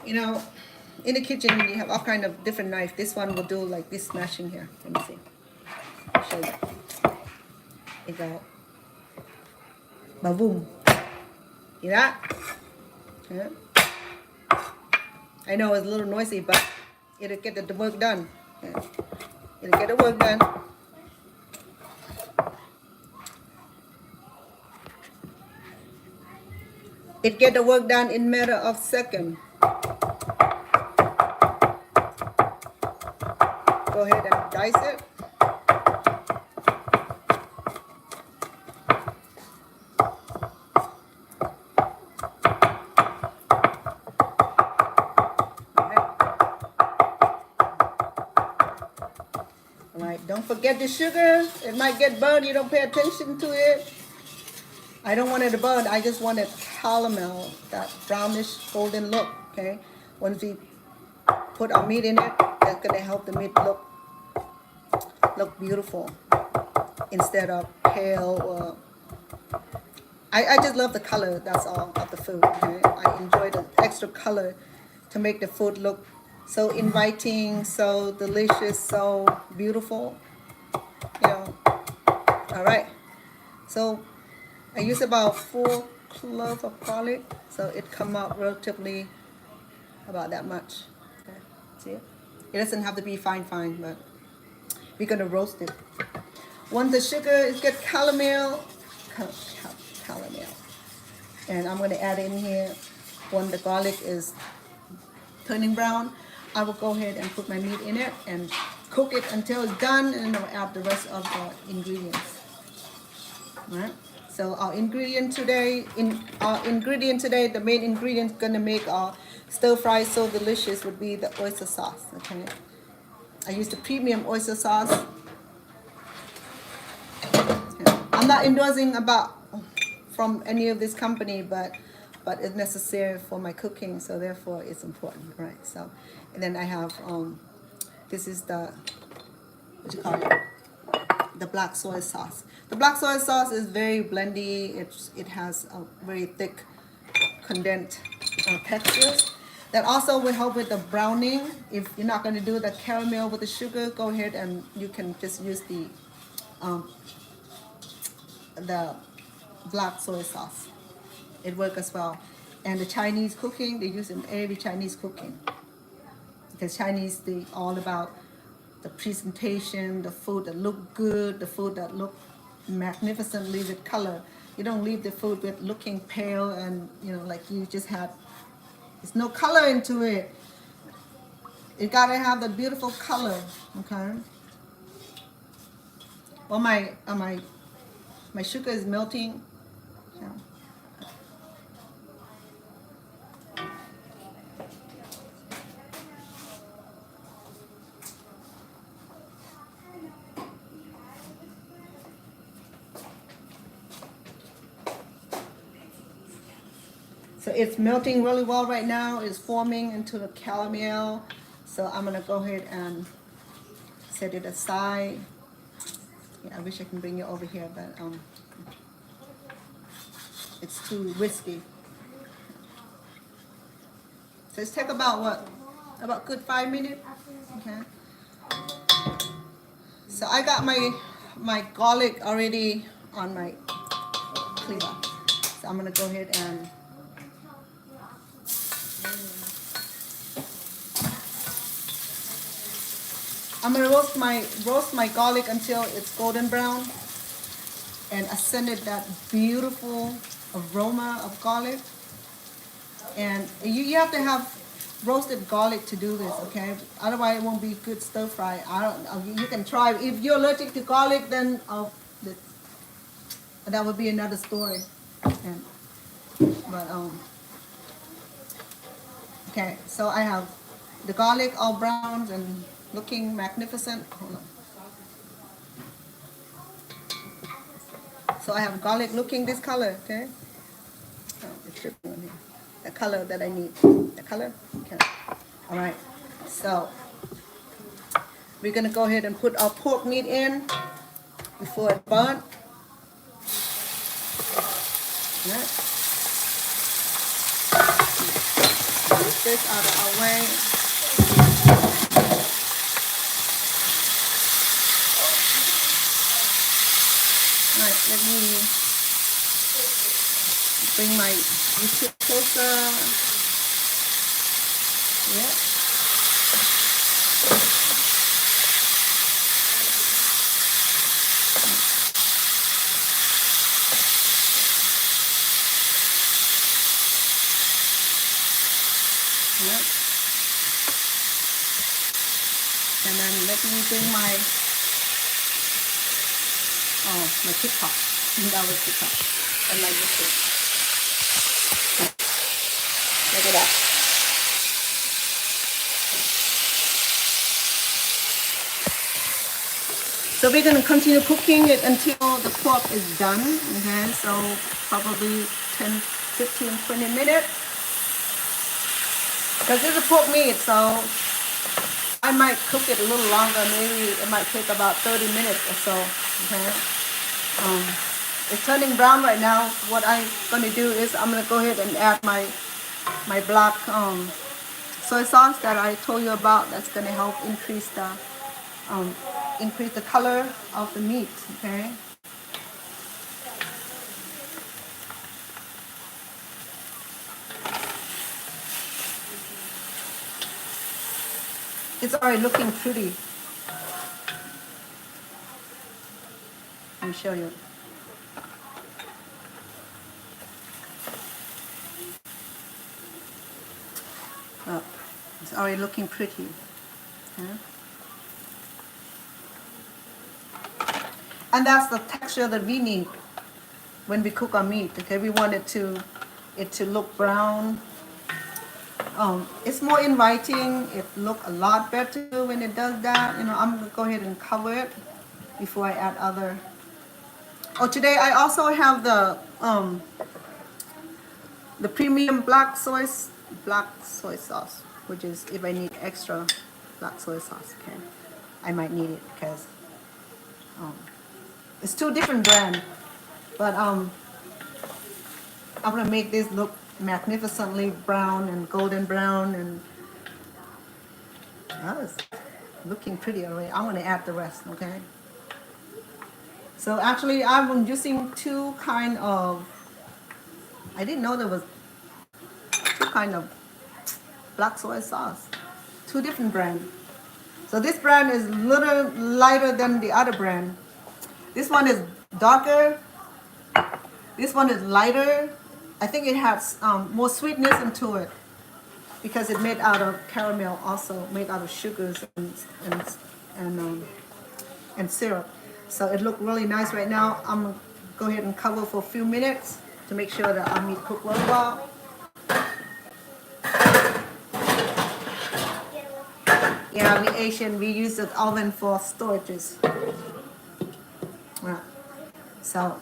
You know, in the kitchen you have all kind of different knives. This one will do like this smashing here. Let me see. I'll show you. It go. Ba-boom. See that? Yeah. I know it's a little noisy, but it'll get the work done. Yeah. It'll get the work done. It get the work done in matter of seconds. Go ahead and dice it. All right, don't forget the sugar. It might get burned. You don't pay attention to it. I don't want it to burn. I just want it caramel, that brownish golden look. Okay. Once we put our meat in it, that's gonna help the meat look beautiful instead of pale or. I just love the color. That's all of the food. Okay. I enjoy the extra color to make the food look so inviting, so delicious, so beautiful. You know. All right. So I use about 4 cloves of garlic, so it come out relatively about that much. Okay. See it? It doesn't have to be fine, but we're gonna roast it. Once the sugar is get caramel, and I'm gonna add in here when the garlic is turning brown, I will go ahead and put my meat in it and cook it until it's done, and then I'll add the rest of the ingredients. All right. So our ingredient today, the main ingredient gonna make our stir fry so delicious would be the oyster sauce. Okay. I use the premium oyster sauce. Okay. I'm not endorsing from any of this company, but it's necessary for my cooking, so therefore it's important, right? So, and then I have this is the what you call it, the black soy sauce. The black soy sauce is very blendy. It has a very thick, condensed textures. That also will help with the browning. If you're not going to do the caramel with the sugar, go ahead and you can just use the black soy sauce. It works as well. And the Chinese cooking, they use in every Chinese cooking. Because Chinese, they all about the presentation, the food that look good, the food that look magnificently with color. You don't leave the food with looking pale and like you just had. There's no color into it. It gotta have the beautiful color. Okay. Well, my sugar is melting. Yeah. So it's melting really well right now. It's forming into the caramel. So I'm gonna go ahead and set it aside. Yeah, I wish I can bring you over here, but it's too risky. So it's take about good 5 minutes. Okay. So I got my garlic already on my cleaver. So I'm gonna go ahead and I'm gonna roast my garlic until it's golden brown, and ascend it that beautiful aroma of garlic. And you have to have roasted garlic to do this, okay? Otherwise, it won't be good stir fry. You can try. If you're allergic to garlic, then that would be another story. Okay. So I have the garlic all browned and looking magnificent. Hold on. So I have garlic looking this color, okay? Oh, it's dripping on here. The color that I need. The color? Okay. All right. So we're gonna go ahead and put our pork meat in before it burnt. Right. Get this out of our way. Right, let me bring my YouTube closer. Yeah. Yep. And then let me bring my TikTok. That was TikTok. And my YouTube. Look at that. So we're gonna continue cooking it until the pork is done. Okay, so probably 10, 15, 20 minutes. Because it's a pork meat, so I might cook it a little longer. Maybe it might take about 30 minutes or so. Okay. It's turning brown right now. What I'm gonna do is I'm gonna go ahead and add my black soy sauce that I told you about. That's gonna help increase the color of the meat. Okay. It's already looking pretty. Let me show you. Oh, it's already looking pretty. Okay. And that's the texture that we need when we cook our meat. Okay, we want it to look brown. It's more inviting. It look a lot better when it does that. You know, I'm gonna go ahead and cover it before I add other. Oh, today I also have the premium black soy sauce, which is if I need extra black soy sauce. Okay, I might need it because it's two different brands, but I'm gonna make this look magnificently brown and golden brown, and that is looking pretty already. I'm gonna add the rest. Okay. So actually, I'm using two kind of. I didn't know there was two kind of black soy sauce, two different brands. So this brand is a little lighter than the other brand. This one is darker. This one is lighter. I think it has more sweetness into it because it's made out of caramel, also made out of sugars and syrup. So it looks really nice right now. I'm gonna go ahead and cover for a few minutes to make sure that our meat cook really well. Yeah, we Asian, we use the oven for storages. Right. So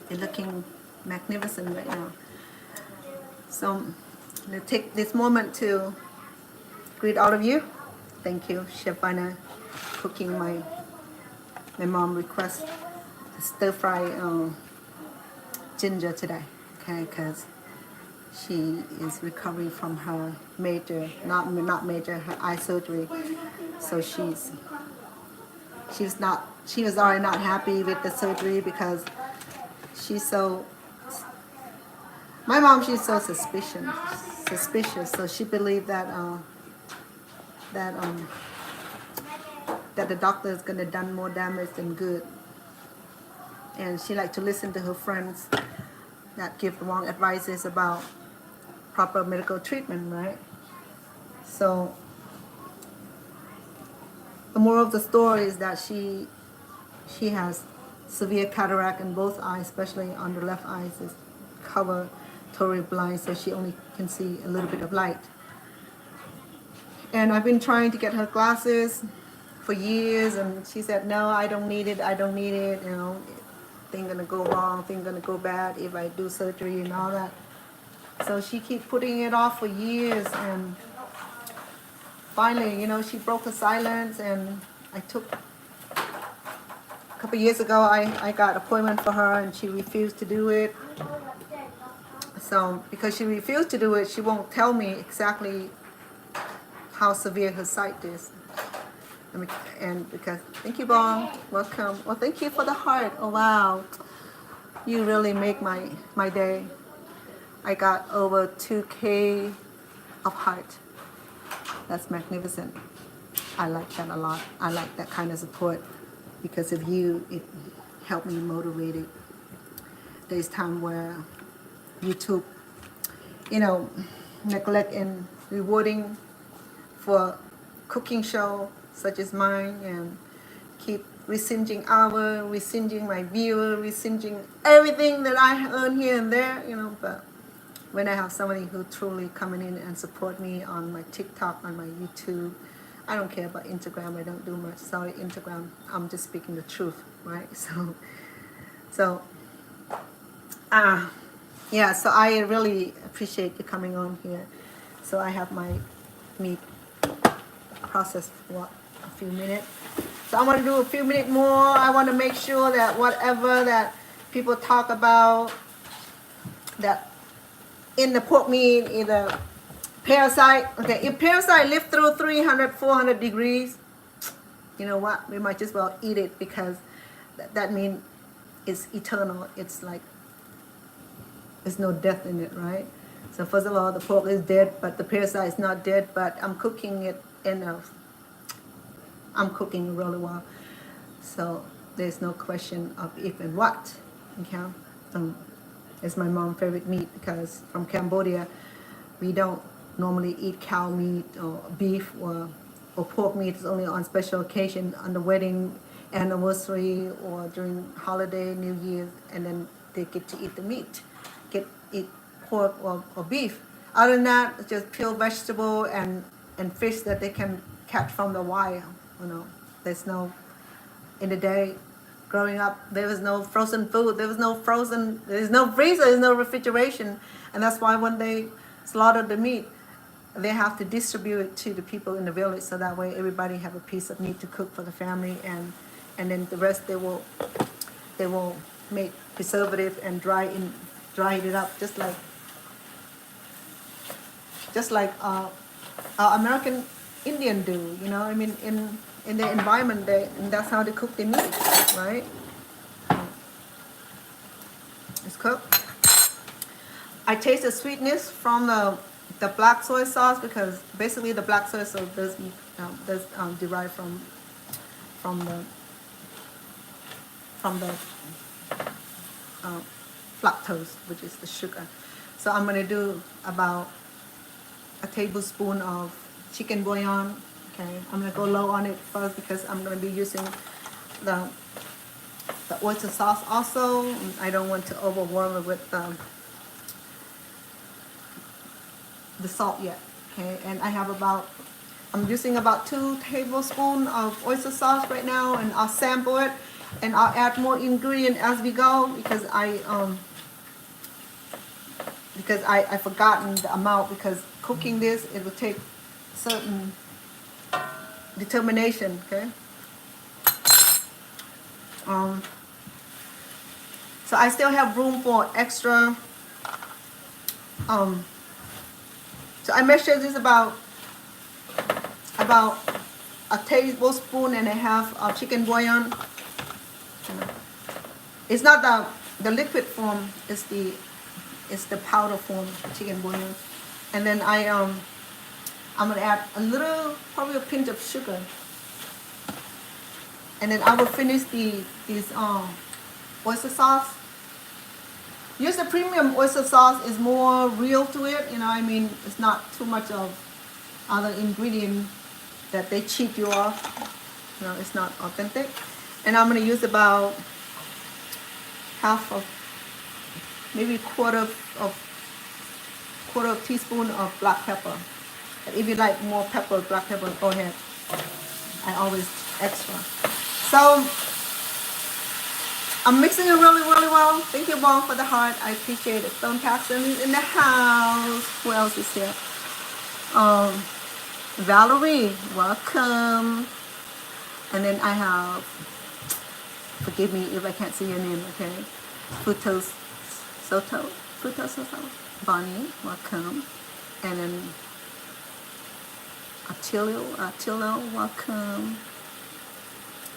it's looking magnificent right now. So let's take this moment to greet all of you. Thank you, Chef Anna, cooking my mom request stir fry ginger today. Okay, because she is recovering from her major, not major, her eye surgery. So she was already not happy with the surgery because she's so. My mom, she's so suspicious. So she believed that the doctor is gonna done more damage than good, and she like to listen to her friends that give wrong advices about proper medical treatment, right? So the moral of the story is that she has severe cataract in both eyes, especially on the left eye is covered, totally blind, so she only can see a little bit of light. And I've been trying to get her glasses for years, and she said, no, I don't need it, you know, things gonna go wrong, things gonna go bad if I do surgery and all that. So she keeps putting it off for years, and finally, you know, she broke her silence, and I took, a couple years ago, I got an appointment for her, and she refused to do it. So because she refused to do it, she won't tell me exactly how severe her sight is. And because, thank you, Bong, welcome. Well, thank you for the heart. Oh, wow. You really make my day. I got over 2K of heart. That's magnificent. I like that a lot. I like that kind of support. Because of you, it helped me motivate it. There's time where YouTube, you know, neglect and rewarding for cooking show such as mine, and keep rescinding my viewer, rescinding everything that I earn here and there, you know. But when I have somebody who truly coming in and support me on my TikTok, on my YouTube, I don't care about Instagram. I don't do much. Sorry, Instagram. I'm just speaking the truth, right? So, yeah. So I really appreciate you coming on here. So I have my meat processed for a few minutes. So I want to do a few minutes more. I want to make sure that whatever that people talk about that in the pork meat, either parasite. Okay, if parasite live through 300, 400 degrees, you know what? We might just well eat it because that means it's eternal. It's like there's no death in it, right? So first of all, the pork is dead, but the parasite is not dead. But I'm cooking it I'm cooking really well, so there's no question of if and what. Okay, it's my mom's favorite meat because from Cambodia, we don't normally eat cow meat or beef or pork meat. It's only on special occasion, on the wedding anniversary or during holiday, New Year's, and then they get to eat the meat, eat pork or beef. Other than that, it's just pure vegetable and fish that they can catch from the wild. You know, there's no, in the day, growing up, there was no frozen food. There's no freezer, there's no refrigeration. And that's why when they slaughter the meat, they have to distribute it to the people in the village so that way everybody have a piece of meat to cook for the family, and then the rest they will make preservative and dry it up just like our American Indian do, you know. I mean, in their environment, and that's how they cook their meat, right? It's cooked. I taste the sweetness from the black soy sauce because basically the black soy sauce does derive from the fructose, which is the sugar. So I'm gonna do about a tablespoon of chicken bouillon. Okay, I'm gonna go low on it first because I'm gonna be using the oyster sauce also. I don't want to overwhelm it with the salt yet. Okay, and I'm using about 2 tablespoons of oyster sauce right now, and I'll sample it and I'll add more ingredient as we go because I forgotten the amount because cooking this, it will take certain determination. Okay, so I still have room for extra. So I measured this about a tablespoon and a half of chicken bouillon. It's not the liquid form, it's the powder form chicken bouillon. And then I'm gonna add a little, probably a pinch of sugar. And then I will finish these oyster sauce. Use the premium oyster sauce, is more real to it, you know. I mean, it's not too much of other ingredient that they cheat you off. You know, it's not authentic. And I'm gonna use about half of, maybe quarter of teaspoon of black pepper. But if you like more pepper, black pepper, go ahead. I always extra. So I'm mixing it really, really well. Thank you, Mom, for the heart. I appreciate it. Stone Paxton is in the house. Who else is here? Valerie, welcome. And then I have, forgive me if I can't see your name, okay? Futo Soto. Bonnie, welcome. And then Attilio, welcome.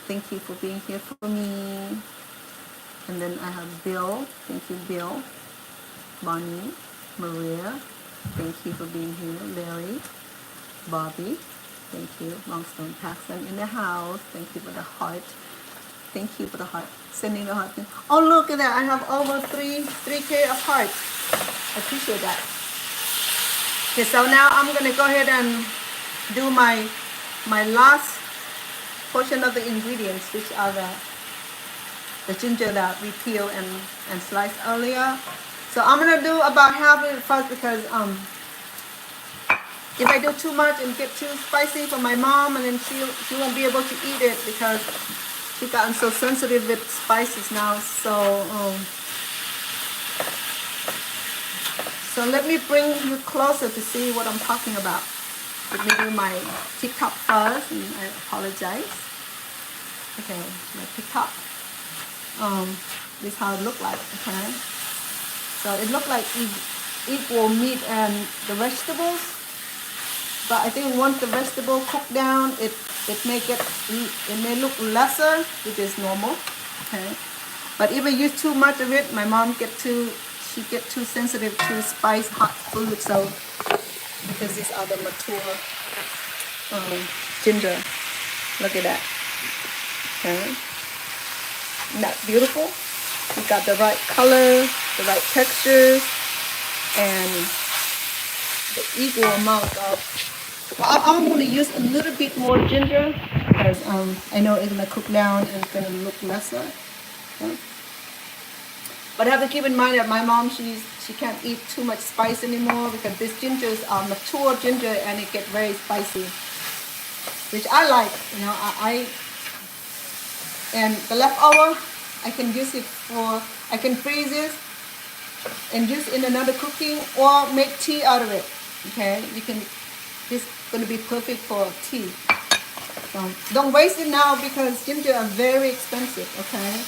Thank you for being here for me. And then I have Bill. Thank you, Bill. Bonnie, Maria. Thank you for being here. Larry, Bobby. Thank you. Longstone Paxton in the house. Thank you for the heart. Thank you for the heart. Sending the heart. Oh, look at that. I have over 3K of hearts. I appreciate that. Okay, so now I'm going to go ahead and do my last portion of the ingredients, which are the ginger that we peeled and sliced earlier. So I'm going to do about half of it first because if I do too much and get too spicy for my mom, and then she won't be able to eat it because she's gotten so sensitive with spices now. So let me bring you closer to see what I'm talking about. Let me do my TikTok first, and I apologize. Okay, my TikTok. This is how it looked like. Okay, so it looked like equal meat and the vegetables, but I think once the vegetable cook down, it may look lesser, which is normal. Okay, but if I use too much of it, my mom get too sensitive to spice hot food. So because these are the mature ginger, look at that. Okay, isn't that beautiful? We got the right color, the right textures, and the equal amount of. I'm going to use a little bit more ginger because I know it's going to cook down and it's going to look lesser. Okay? But have to keep in mind that my mom, she can't eat too much spice anymore because these gingers are mature ginger and it gets very spicy, which I like. You know, and the leftover, I can use it I can freeze it and use in another cooking or make tea out of it. Okay, it's going to be perfect for tea. So don't waste it now because ginger are very expensive. Okay,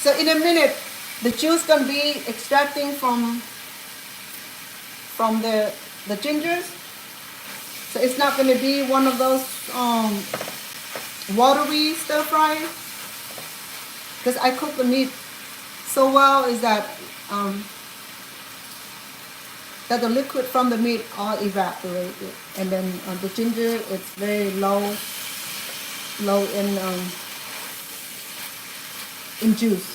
so in a minute, the juice going to be extracting from the gingers. So it's not going to be one of those watery stir fry. Because I cook the meat so well is that the liquid from the meat all evaporated, and then the ginger, it's very low in juice.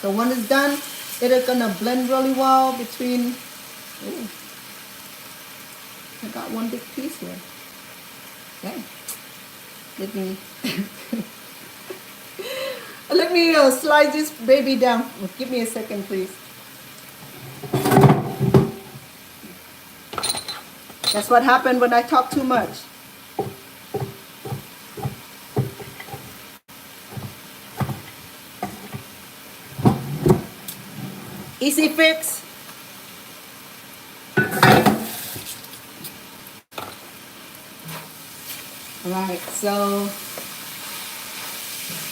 So when it's done, it is gonna blend really well between. Ooh, I got one big piece here. Okay, let me slice this baby down. Give me a second, please. That's what happened when I talk too much. Easy fix. All right, so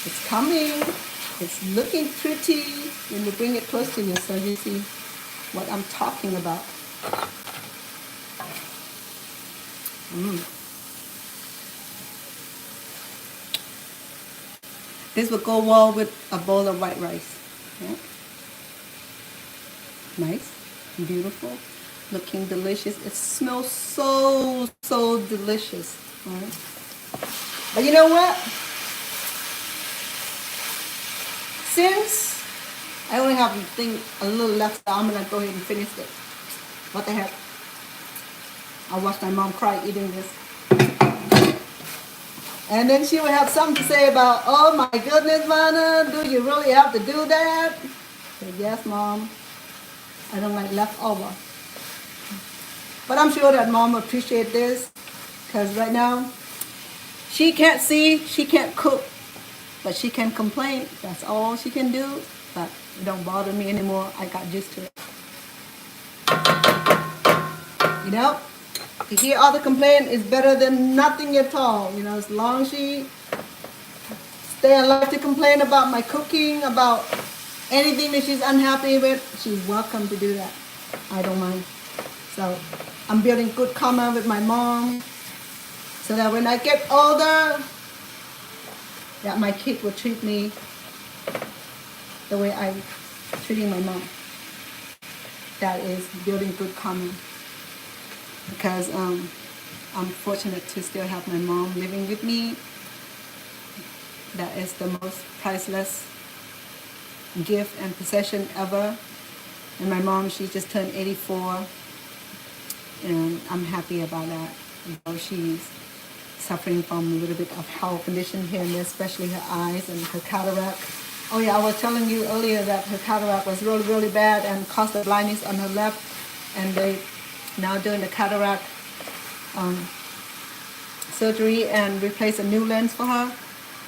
it's coming. It's looking pretty. Let me bring it close to you so you see what I'm talking about. This will go well with a bowl of white rice. Yeah. Nice, beautiful, looking delicious. It smells so delicious. Right? But you know what? Since I only have a little left, I'm gonna go ahead and finish it. What the heck? I watched my mom cry eating this. And then she would have something to say about, oh my goodness, Vanna, do you really have to do that? I said, yes, Mom. I don't like leftover. But I'm sure that Mom appreciates this because right now, she can't see, she can't cook, but she can complain. That's all she can do. But it don't bother me anymore. I got used to it. You know? To hear other complain is better than nothing at all. You know, as long as she stay alive to complain about my cooking, about anything that she's unhappy with, she's welcome to do that. I don't mind. So I'm building good karma with my mom so that when I get older, that my kid will treat me the way I'm treating my mom. That is building good karma. Because I'm fortunate to still have my mom living with me. That is the most priceless gift and possession ever. And my mom, she just turned 84, and I'm happy about that. Although she's suffering from a little bit of health condition here and there, especially her eyes and her cataract. Oh yeah, I was telling you earlier that her cataract was really, really bad and caused the blindness on her left. And they now doing the cataract surgery and replace a new lens for her.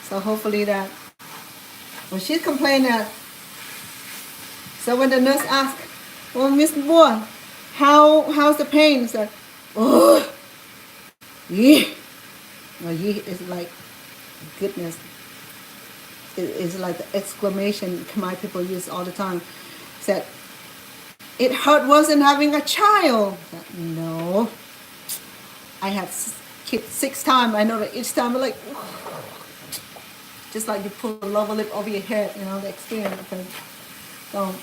So hopefully that, well, she's complaining that. So when the nurse asked, well, Miss Boy, how's the pain? She said, oh, yeah. Well, yeah is like goodness. It's like the exclamation Khmer people use all the time. Said, it hurt worse than having a child. I said, no. I had kids 6 times. I know that each time I'm like, just like you pull a lower lip over your head, you know, the experience. So,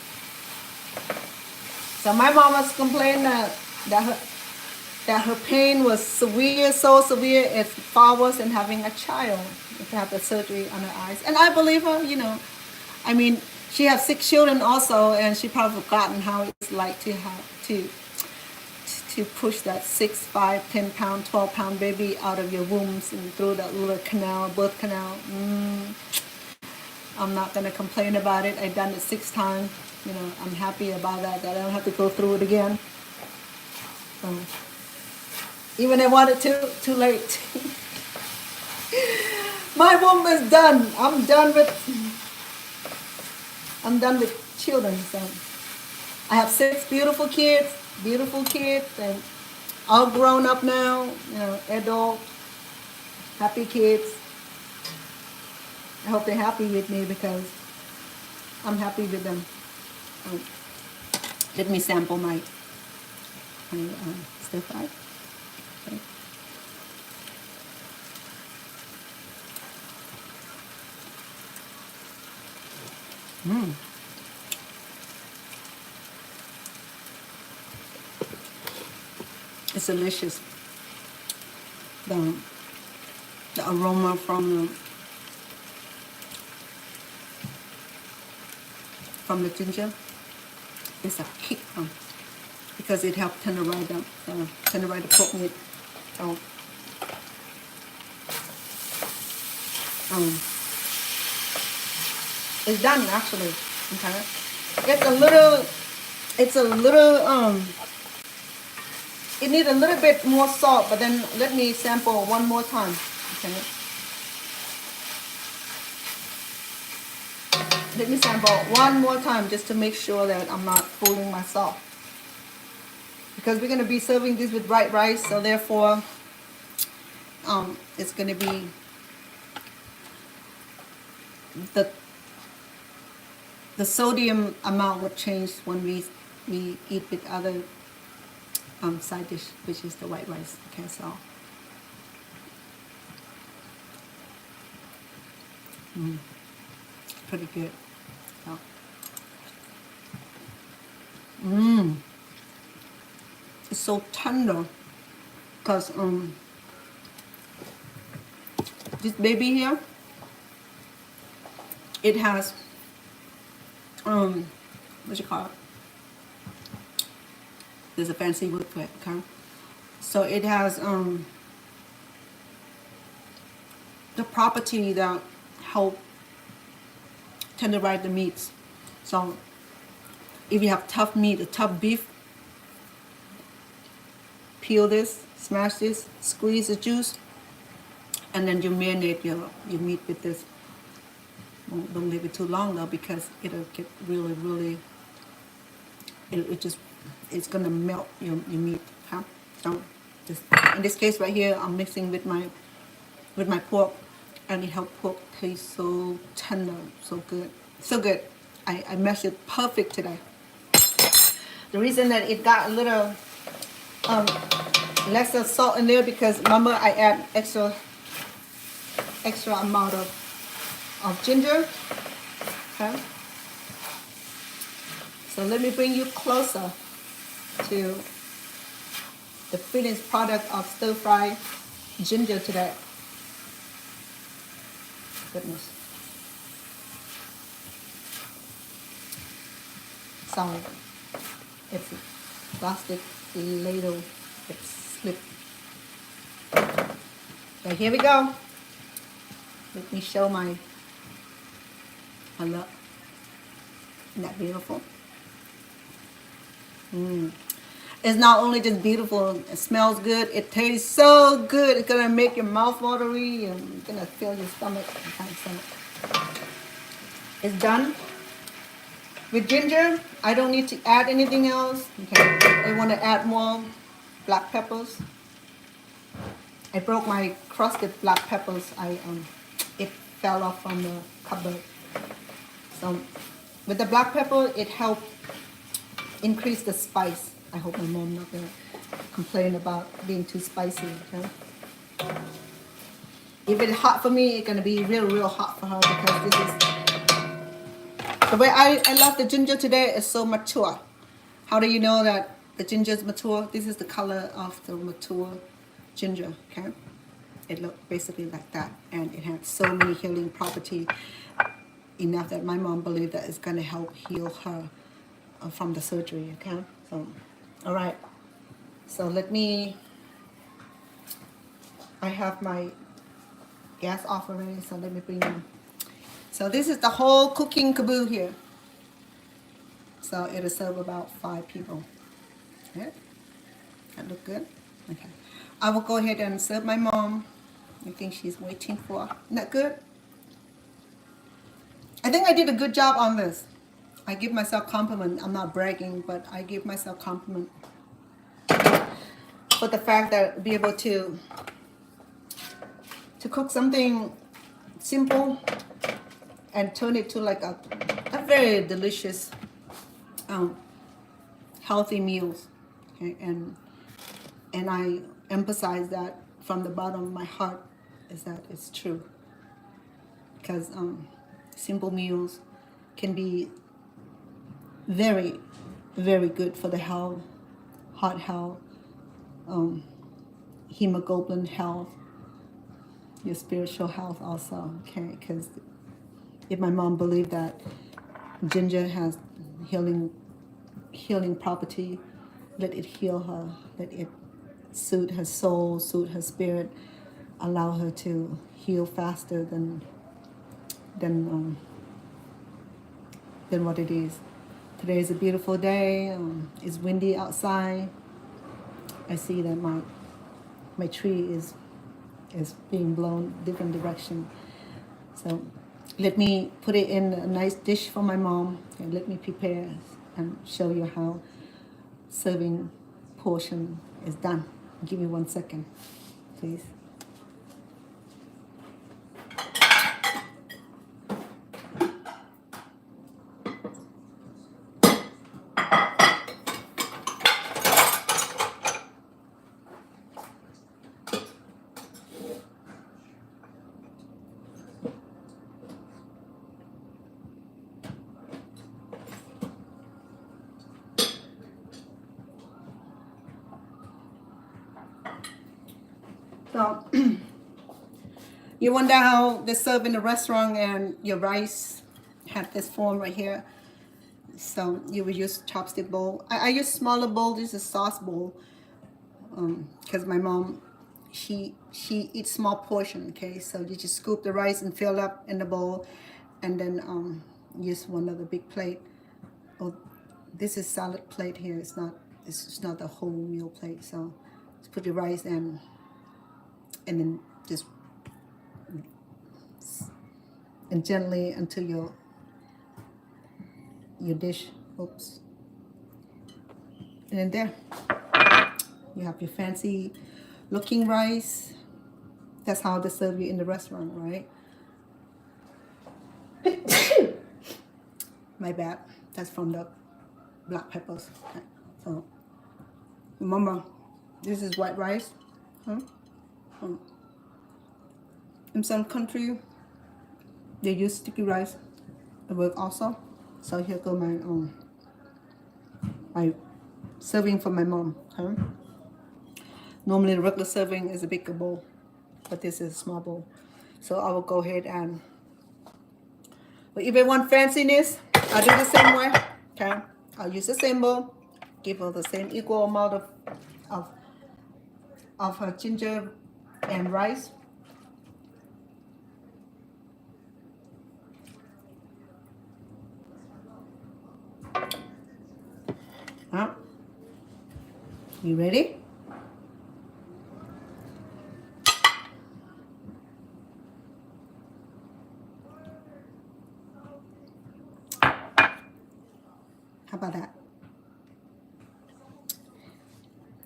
so my mom was complaining that her pain was severe, so severe, it's far worse than having a child. To have the surgery on her eyes. And I believe her, you know. I mean, she has 6 children also, and she probably forgotten how it's like to have to push that 6, 5, 10 pound, 12 pound baby out of your wombs and through that little canal, birth canal. I'm not gonna complain about it. I've done it 6 times. You know, I'm happy about that I don't have to go through it again. So, even if I wanted to, too late. My womb is done. I'm done with children. So I have 6 beautiful kids, and all grown up now. You know, adult, happy kids. I hope they're happy with me because I'm happy with them. Let me sample my stir fry. Okay. It's delicious. The aroma from the ginger is a kick because it helps tenderize the pork meat. So, it's done actually. Okay, it's a little it needs a little bit more salt, but then let me sample one more time. Okay, let me sample one more time just to make sure that I'm not fooling myself, because we're going to be serving this with white rice, so therefore it's going to be the sodium amount would change when we eat with other side dish, which is the white rice. Okay, so pretty good. So, it's so tender because this baby here, it has what you call it? There's a fancy word for it, okay? So it has the property that help tenderize the meats. So if you have tough meat, a tough beef, peel this, smash this, squeeze the juice, and then you marinate your meat with this. Don't leave it too long though, because it'll get really, it's gonna melt your meat. Huh? So just in this case right here, I'm mixing with my pork, and it helps pork taste so tender, so good, so good. I mashed it perfect today. The reason that it got a little lesser salt in there because remember I add extra amount of ginger. Okay. So let me bring you closer to the finished product of stir fry ginger today. Goodness. Sorry, it's a plastic ladle. It slipped. So here we go. Let me show my I love. Isn't that beautiful? It's not only just beautiful, it smells good, it tastes so good. It's gonna make your mouth watery and it's gonna fill your stomach. It's done. With ginger, I don't need to add anything else. Okay, I want to add more black peppers. I broke my crusted black peppers. It fell off from the cupboard. So with the black pepper, it helped increase the spice. I hope my mom not gonna complain about being too spicy. Okay? If it's hot for me, it's gonna be real hot for her because this is the way I love the ginger today is so mature. How do you know that the ginger is mature? This is the color of the mature ginger. Okay, it looks basically like that, and it has so many healing properties. Enough that my mom believed that it's gonna help heal her from the surgery. Okay, so all right. So let me. I have my gas off already, so let me bring them. So this is the whole cooking caboose here. So it'll serve about 5 people. Okay, that look good. Okay, I will go ahead and serve my mom. I think she's waiting for. Isn't that good? I think I did a good job on this. I give myself compliment. I'm not bragging, but I give myself compliment for the fact that be able to cook something simple and turn it to like a very delicious, healthy meals. Okay, and I emphasize that from the bottom of my heart is that it's true. Because simple meals can be very good for the health, heart health, hemoglobin health, your spiritual health also. Okay, because if my mom believed that ginger has healing property, let it heal her, let it soothe her soul, soothe her spirit, allow her to heal faster than what it is. Today is a beautiful day. It's windy outside. I see that my tree is being blown different direction. So let me put it in a nice dish for my mom and let me prepare and show you how serving portion is done. Give me 1 second, please. So you wonder how they serve in a restaurant and your rice had this form right here. So you would use chopstick bowl. I use smaller bowl. This is sauce bowl because my mom she eats small portion. Okay, so you just scoop the rice and fill up in the bowl, and then use one of the big plate. Oh, this is salad plate here. It's not the whole meal plate. So just put the rice in. And then just and gently until your dish. Oops. And then there you have your fancy looking rice. That's how they serve you in the restaurant, right? My bad. That's from the black peppers. Okay. So remember, this is white rice. In some country, they use sticky rice. It works also. So here go my serving for my mom. Okay? Normally, the regular serving is a bigger bowl, but this is a small bowl. So I will go ahead and. But if I want fanciness, I do the same way. Okay, I'll use the same bowl. Give her the same equal amount of her ginger and rice. Huh? You ready? How about that?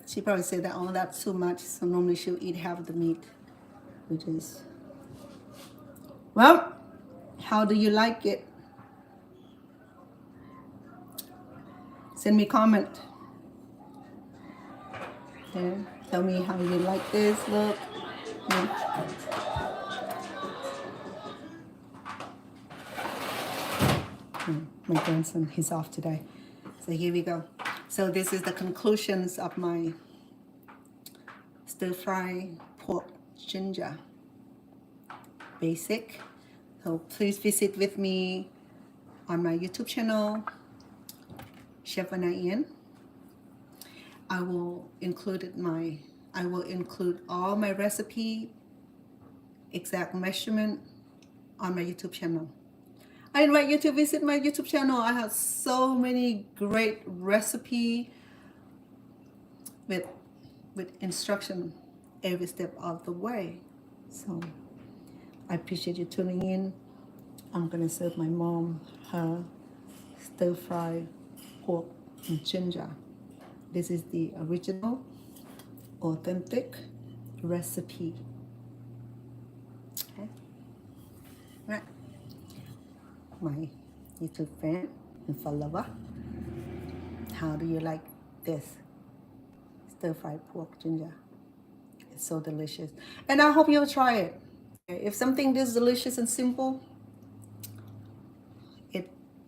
She probably said that, oh, that's too much. So normally she'll eat half of the meat, which is, well, how do you like it? Send me a comment. Okay. Tell me how you like this look. My grandson, he's off today. So here we go. So this is the conclusions of my stir-fry pork ginger. Basic. So please visit with me on my YouTube channel, Chef Inn. I will include all my recipe, exact measurement on my YouTube channel. I invite you to visit my YouTube channel. I have so many great recipe with instruction every step of the way. So I appreciate you tuning in. I'm gonna serve my mom her stir-fry pork and ginger. This is the original, authentic recipe. Okay. Right. My YouTube friend and follower, how do you like this stir-fried pork ginger? It's so delicious, and I hope you'll try it. If something this delicious and simple,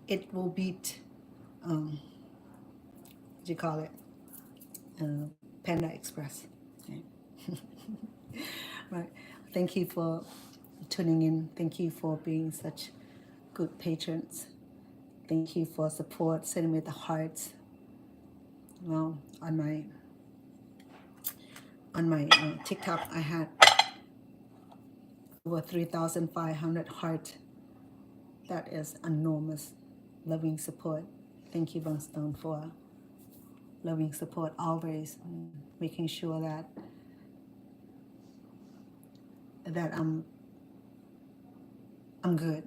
it will beat what do you call it, Panda Express. Okay. Right. Thank you for tuning in. Thank you for being such good patrons. Thank you for support, sending me the hearts. Well, on my TikTok, I had over 3,500 hearts. That is enormous, loving support. Thank you, Bungstone, for loving support always, making sure that I'm good.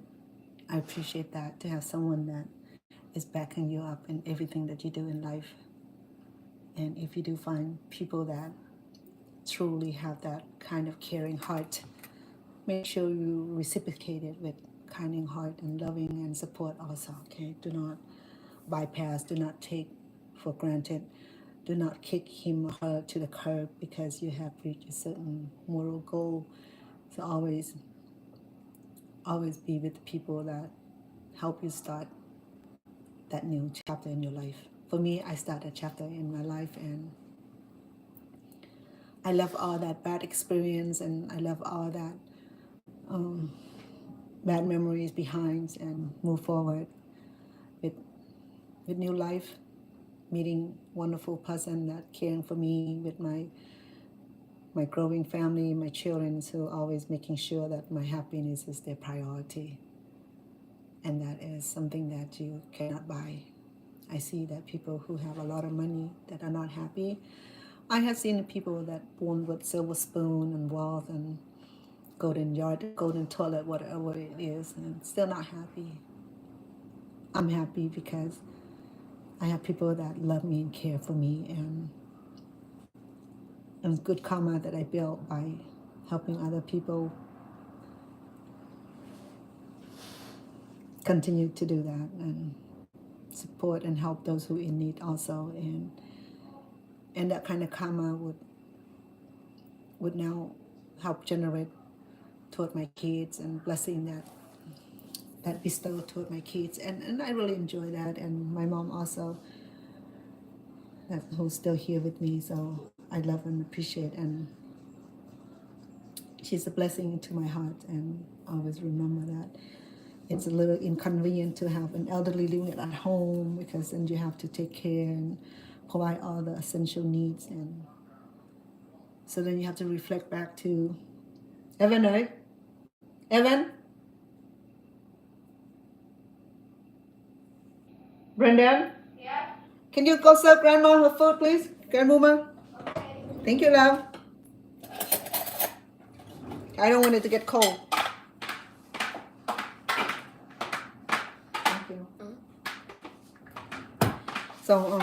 I appreciate that, to have someone that is backing you up in everything that you do in life. And if you do find people that truly have that kind of caring heart, make sure you reciprocate it with kind heart and loving and support also. Okay, do not bypass, do not take for granted, do not kick him or her to the curb because you have reached a certain moral goal. So always be with the people that help you start that new chapter in your life. For me, I started a chapter in my life, and I left all that bad experience, and I left all that bad memories behind, and move forward with new life, meeting wonderful person that caring for me, with my growing family, my children, so always making sure that my happiness is their priority. And that is something that you cannot buy. I see that people who have a lot of money that are not happy. I have seen people that born with silver spoon and wealth and golden yard, golden toilet, whatever it is, and still not happy. I'm happy because I have people that love me and care for me, and good karma that I built by helping other people continue to do that and support and help those who in need also, and that kind of karma would now help generate toward my kids, and blessing that bestowed toward my kids, and I really enjoy that. And my mom also, who's still here with me, so I love and appreciate, and she's a blessing to my heart, and always remember that. It's a little inconvenient to have an elderly living at home, because then you have to take care and provide all the essential needs, and so then you have to reflect back to Evan, right? Evan? Brendan? Yeah. Can you go serve grandma her food, please? Grandmama? Thank you, love. I don't want it to get cold. Thank you. So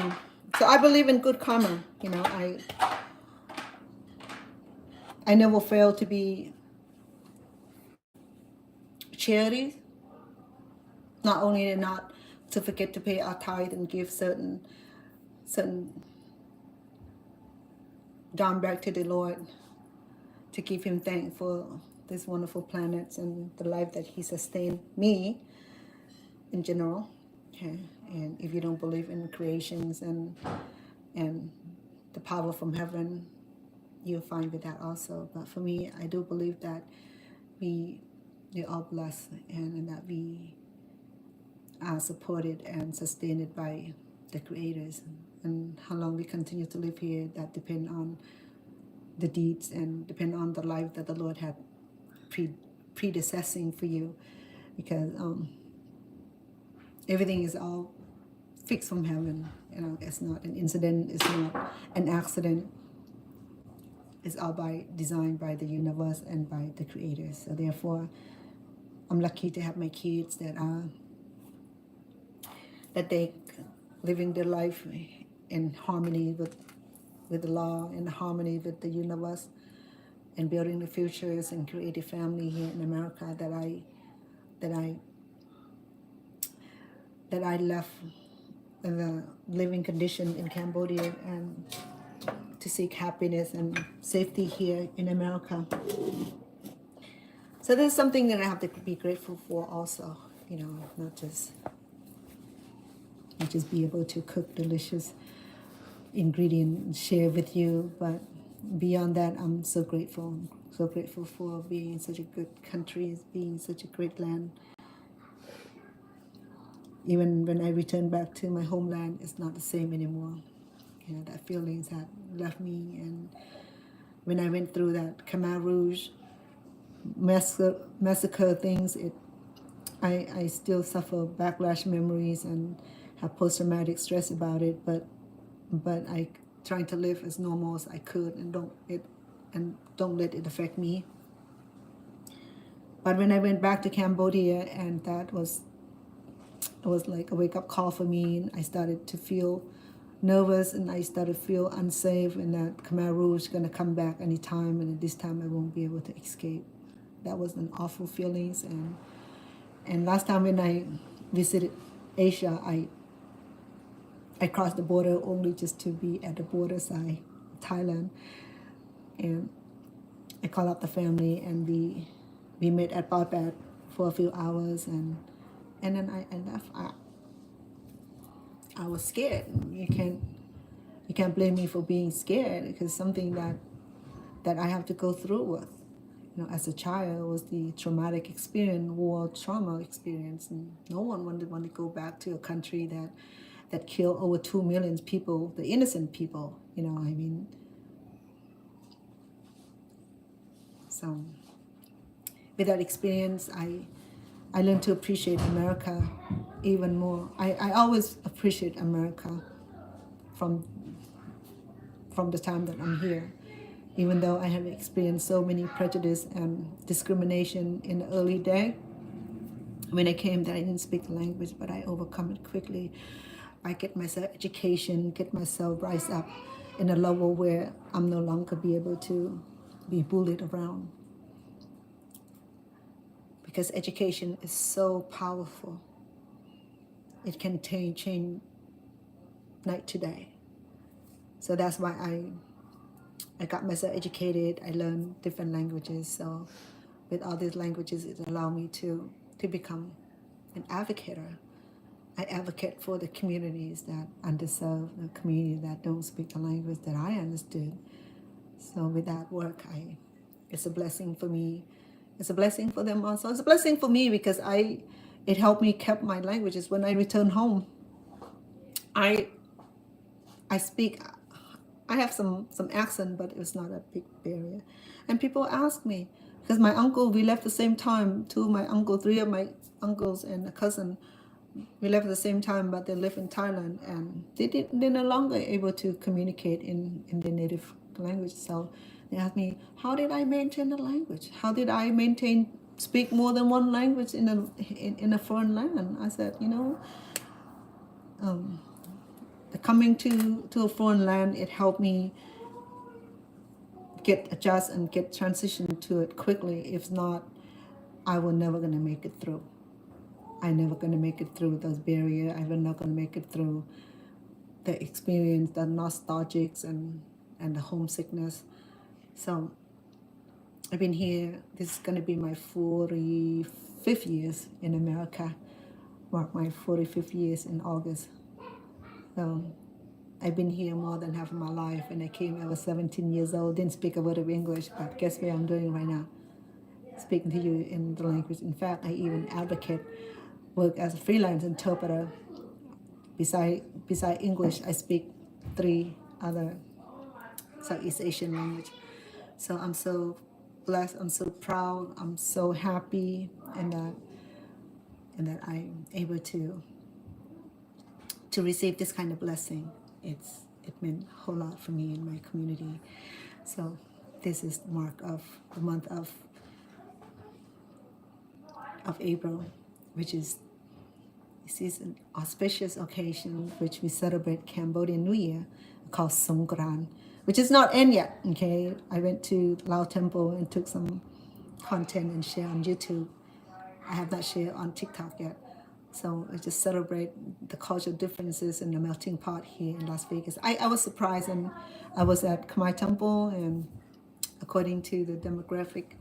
I believe in good karma. You know, I never fail to be charity. Not only not to forget to pay our tithe and give certain done back to the Lord, to give him thanks for this wonderful planet and the life that he sustained me in general. Okay. And if you don't believe in creations and the power from heaven, you're fine with that also. But for me, I do believe that we're all blessed and that we are supported and sustained by the creators. And how long we continue to live here, that depend on the deeds and depend on the life that the Lord had predecessing for you, because everything is all fixed from heaven. You know, it's not an incident, it's not an accident. It's all designed by the universe and by the creators. So therefore, I'm lucky to have my kids that they living their life in harmony with the law, in harmony with the universe, and building the futures and create a family here in America that I left in the living condition in Cambodia and to seek happiness and safety here in America. So there's something that I have to be grateful for also, you know, not just be able to cook delicious ingredient and share with you, but beyond that, I'm so grateful for being in such a good country, being such a great land. Even when I return back to my homeland, it's not the same anymore. You know, that feelings had left me. And when I went through that Khmer Rouge massacre things, I still suffer backlash memories and have post-traumatic stress about it, but I trying to live as normal as I could and don't let it affect me. But when I went back to Cambodia, and it was like a wake-up call for me, and I started to feel nervous and I started to feel unsafe, and that Khmer Rouge is going to come back anytime, and this time I won't be able to escape. That was an awful feelings. And last time when I visited Asia, I crossed the border only just to be at the border side, Thailand, and I called up the family, and we met at Babat for a few hours, and then I left. I was scared. You can't blame me for being scared, because something that I have to go through with. You know, as a child, it was the traumatic experience, war trauma experience, and no one would want to go back to a country that killed over 2 million people, the innocent people. You know, I mean, so with that experience, I learned to appreciate America even more. I always appreciate America from the time that I'm here, even though I have experienced so many prejudice and discrimination in the early day. When I came there, I didn't speak the language, but I overcome it quickly. I get myself education, get myself rise up in a level where I'm no longer be able to be bullied around. Because education is so powerful. It can change night to day. So that's why I got myself educated. I learned different languages. So with all these languages, it allowed me to become an advocate. I advocate for the communities that underserved, the community that don't speak the language that I understood. So with that work, it's a blessing for me. It's a blessing for them also. It's a blessing for me because it helped me keep my languages. When I return home, I speak. I have some accent, but it's not a big barrier. And people ask me, because my uncle, we left the same time. Three of my uncles and a cousin we left at the same time, but they live in Thailand, and they're no longer able to communicate in their native language. So they asked me, how did I maintain the language? How did I speak more than one language in a foreign land? I said, coming to a foreign land, it helped me get adjust and get transition to it quickly. If not, I was never gonna make it through. I'm never gonna make it through those barriers. I'm not gonna make it through the experience, the nostalgics and the homesickness. So I've been here. This is gonna be my 45th years in America. Mark my 45th years in August. So I've been here more than half of my life. When I came, I was 17 years old. Didn't speak a word of English, but guess what I'm doing right now? Speaking to you in the language. In fact, I even work as a freelance interpreter. Beside English, I speak 3 other Southeast Asian language. So I'm so blessed. I'm so proud. I'm so happy, and that I'm able to receive this kind of blessing. It meant a whole lot for me and my community. So this is the mark of the month of April, which is an auspicious occasion which we celebrate Cambodian New Year, called Songkran, which is not end yet. Okay, I went to Lao Temple and took some content and share on YouTube. I have not shared on TikTok yet. So I just celebrate the cultural differences and the melting pot here in Las Vegas. I was surprised, and I was at Khmer Temple, and according to the demographic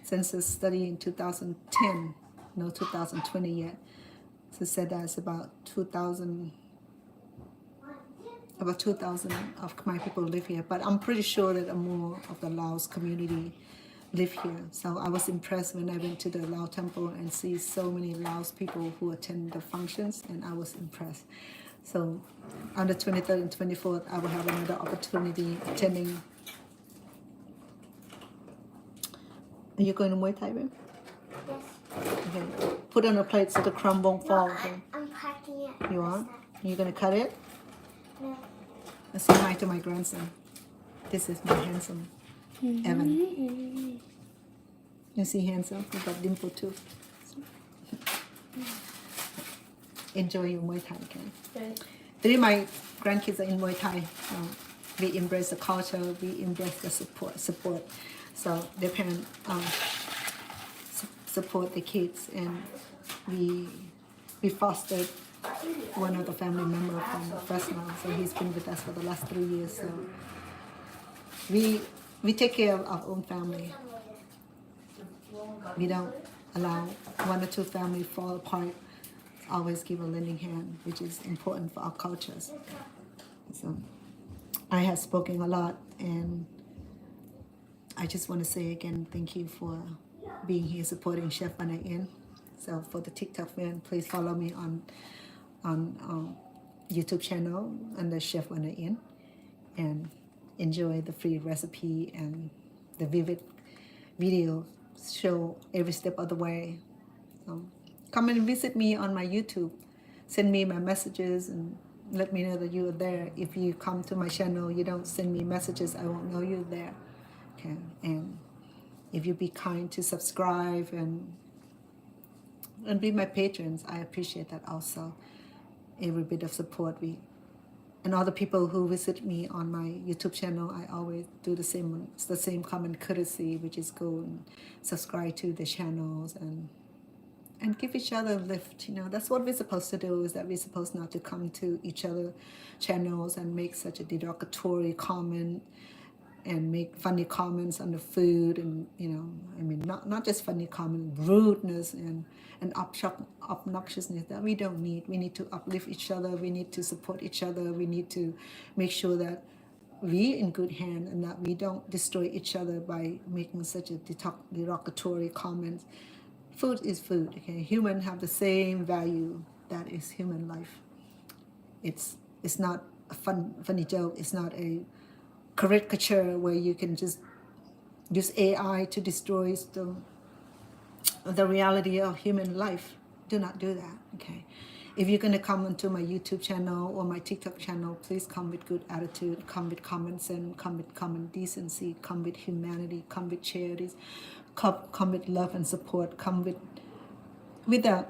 census study in 2010, no 2020 yet, so it said that it's about 2,000 of Khmer people live here. But I'm pretty sure that more of the Laos community live here. So I was impressed when I went to the Lao Temple and see so many Laos people who attend the functions, and I was impressed. So on the 23rd and 24th, I will have another opportunity attending. Are you going to Muay Thai, babe? Yes. Okay. Put it on a plate so the crumb won't fall. Okay. I'm packing it. You are? You gonna cut it? No. Let's say hi to my grandson. This is my handsome Evan. You see handsome? He got dimple too. Enjoy your Muay Thai, okay? Three of my grandkids are in Muay Thai. We embrace the culture. We embrace the support. So their parents support the kids, and we fostered one of the family members from Fresno. So he's been with us for the last 3 years. So we take care of our own family. We don't allow 1 or 2 families fall apart. Always give a lending hand, which is important for our cultures. So I have spoken a lot, and I just want to say again, thank you for being here supporting Chef Anna Inn. So for the TikTok fan, please follow me on YouTube channel under Chef Anna Inn, and enjoy the free recipe and the vivid video show every step of the way. Come and visit me on my YouTube. Send me my messages and let me know that you are there. If you come to my channel, you don't send me messages, I won't know you're there. Okay, and if you be kind to subscribe and be my patrons, I appreciate that also. Every bit of support and all the people who visit me on my YouTube channel, I always do the same common courtesy, which is go and subscribe to the channels and give each other a lift. That's what we're supposed to do, is that we're supposed not to come to each other channels and make such a derogatory comment and make funny comments on the food, and not just funny comments, rudeness and obnoxiousness that we don't need. We need to uplift each other. We need to support each other. We need to make sure that we're in good hand and that we don't destroy each other by making such a derogatory comments. Food is food. Okay, humans have the same value that is human life. It's not a funny joke. It's not a caricature where you can just use AI to destroy the reality of human life. Do not do that. Okay, If you're going to come onto my YouTube channel or my TikTok channel, please come with good attitude, come with common sense, come with common decency, come with humanity, come with charities, come with love and support, come with the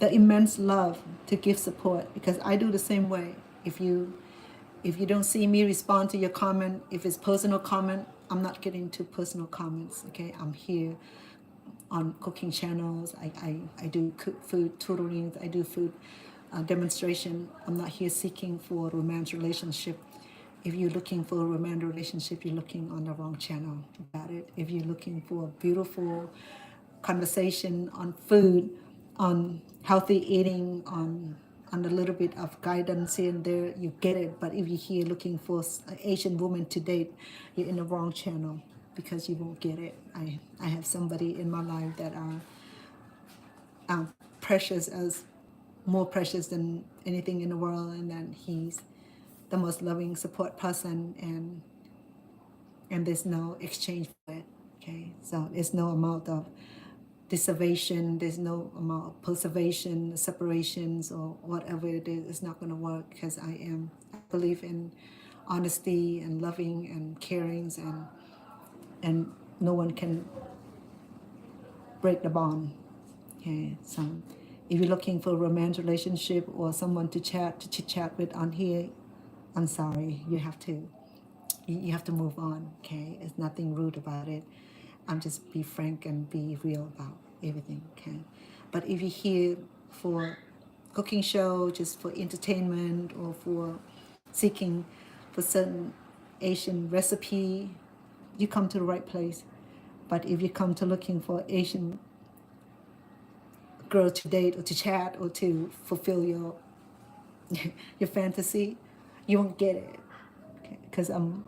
immense love to give support, because I do the same way. If you don't see me respond to your comment, if it's personal comment, I'm not getting to personal comments. Okay, I'm here on cooking channels. I do cook food tutorings. I do food demonstration. I'm not here seeking for a romantic relationship. If you're looking for a romantic relationship, you're looking on the wrong channel. Got it? If you're looking for a beautiful conversation on food, on healthy eating, on a little bit of guidance here and there, you get it. But if you're here looking for an Asian woman to date, you're in the wrong channel, because you won't get it. I have somebody in my life that are precious, as more precious than anything in the world, and then he's the most loving support person, and there's no exchange for it. Okay, so there's no amount of deservation, there's no amount of preservation, separations, or whatever it is. It's not going to work, because I believe in honesty and loving and caring, and no one can break the bond. Okay, so if you're looking for a romantic relationship or someone to chit chat with on here, I'm sorry, you have to move on. Okay, there's nothing rude about it. I'm just be frank and be real about everything. Okay, but if you're here for cooking show, just for entertainment, or for seeking for certain Asian recipe, you come to the right place. But if you come to looking for Asian girl to date or to chat or to fulfill your fantasy, you won't get it. Because I'm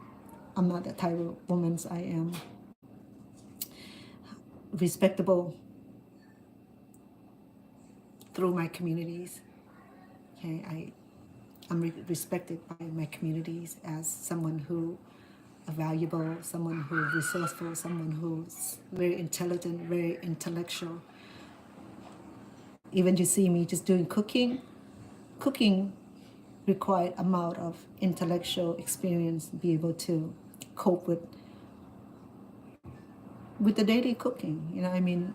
not that type of woman. I am respectable through my communities. Okay, I'm respected by my communities as someone who valuable, someone who's resourceful, someone who's very intelligent, very intellectual. Even you see me just doing cooking required amount of intellectual experience to be able to cope with the daily cooking. You know, I mean,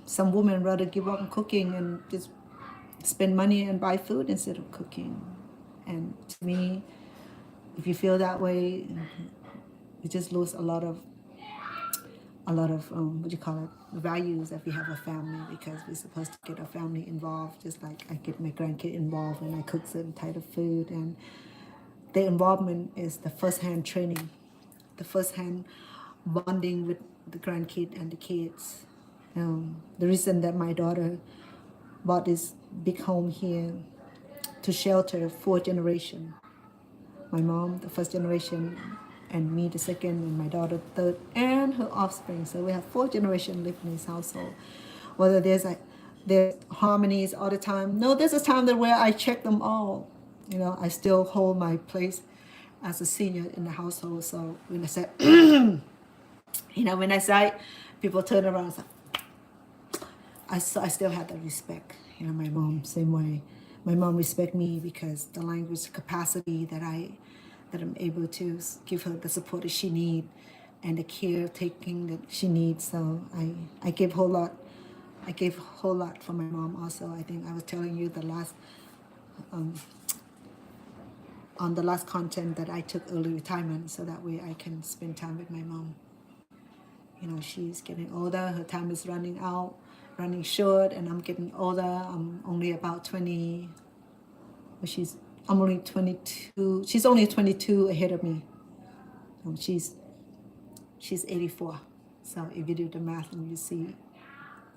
some women rather give up on cooking and just spend money and buy food instead of cooking. And to me, if you feel that way, you just lose a lot of what you call it, values if we have a family, because we're supposed to get our family involved, just like I get my grandkid involved when I cook certain type of food. And the involvement is the first-hand training, the first-hand bonding with the grandkid and the kids. The reason that my daughter bought this big home here to shelter 4 generations. My mom, the first generation, and me, the second, and my daughter, third, and her offspring. So we have 4 generations living in this household. Whether there's harmonies all the time. No, there's a time that where I check them all. You know, I still hold my place as a senior in the household. So when I say, when I say, people turn around and say, I still have that respect. My mom, same way. My mom respect me because the language capacity that I'm able to give her the support that she needs and the caretaking that she needs. So I give a whole lot. I gave a whole lot for my mom also. I think I was telling you on the last content that I took early retirement, so that way I can spend time with my mom. She's getting older. Her time is running short, and I'm getting older. I'm only about 20. I'm only 22. She's only 22 ahead of me. She's 84. So if you do the math, and you see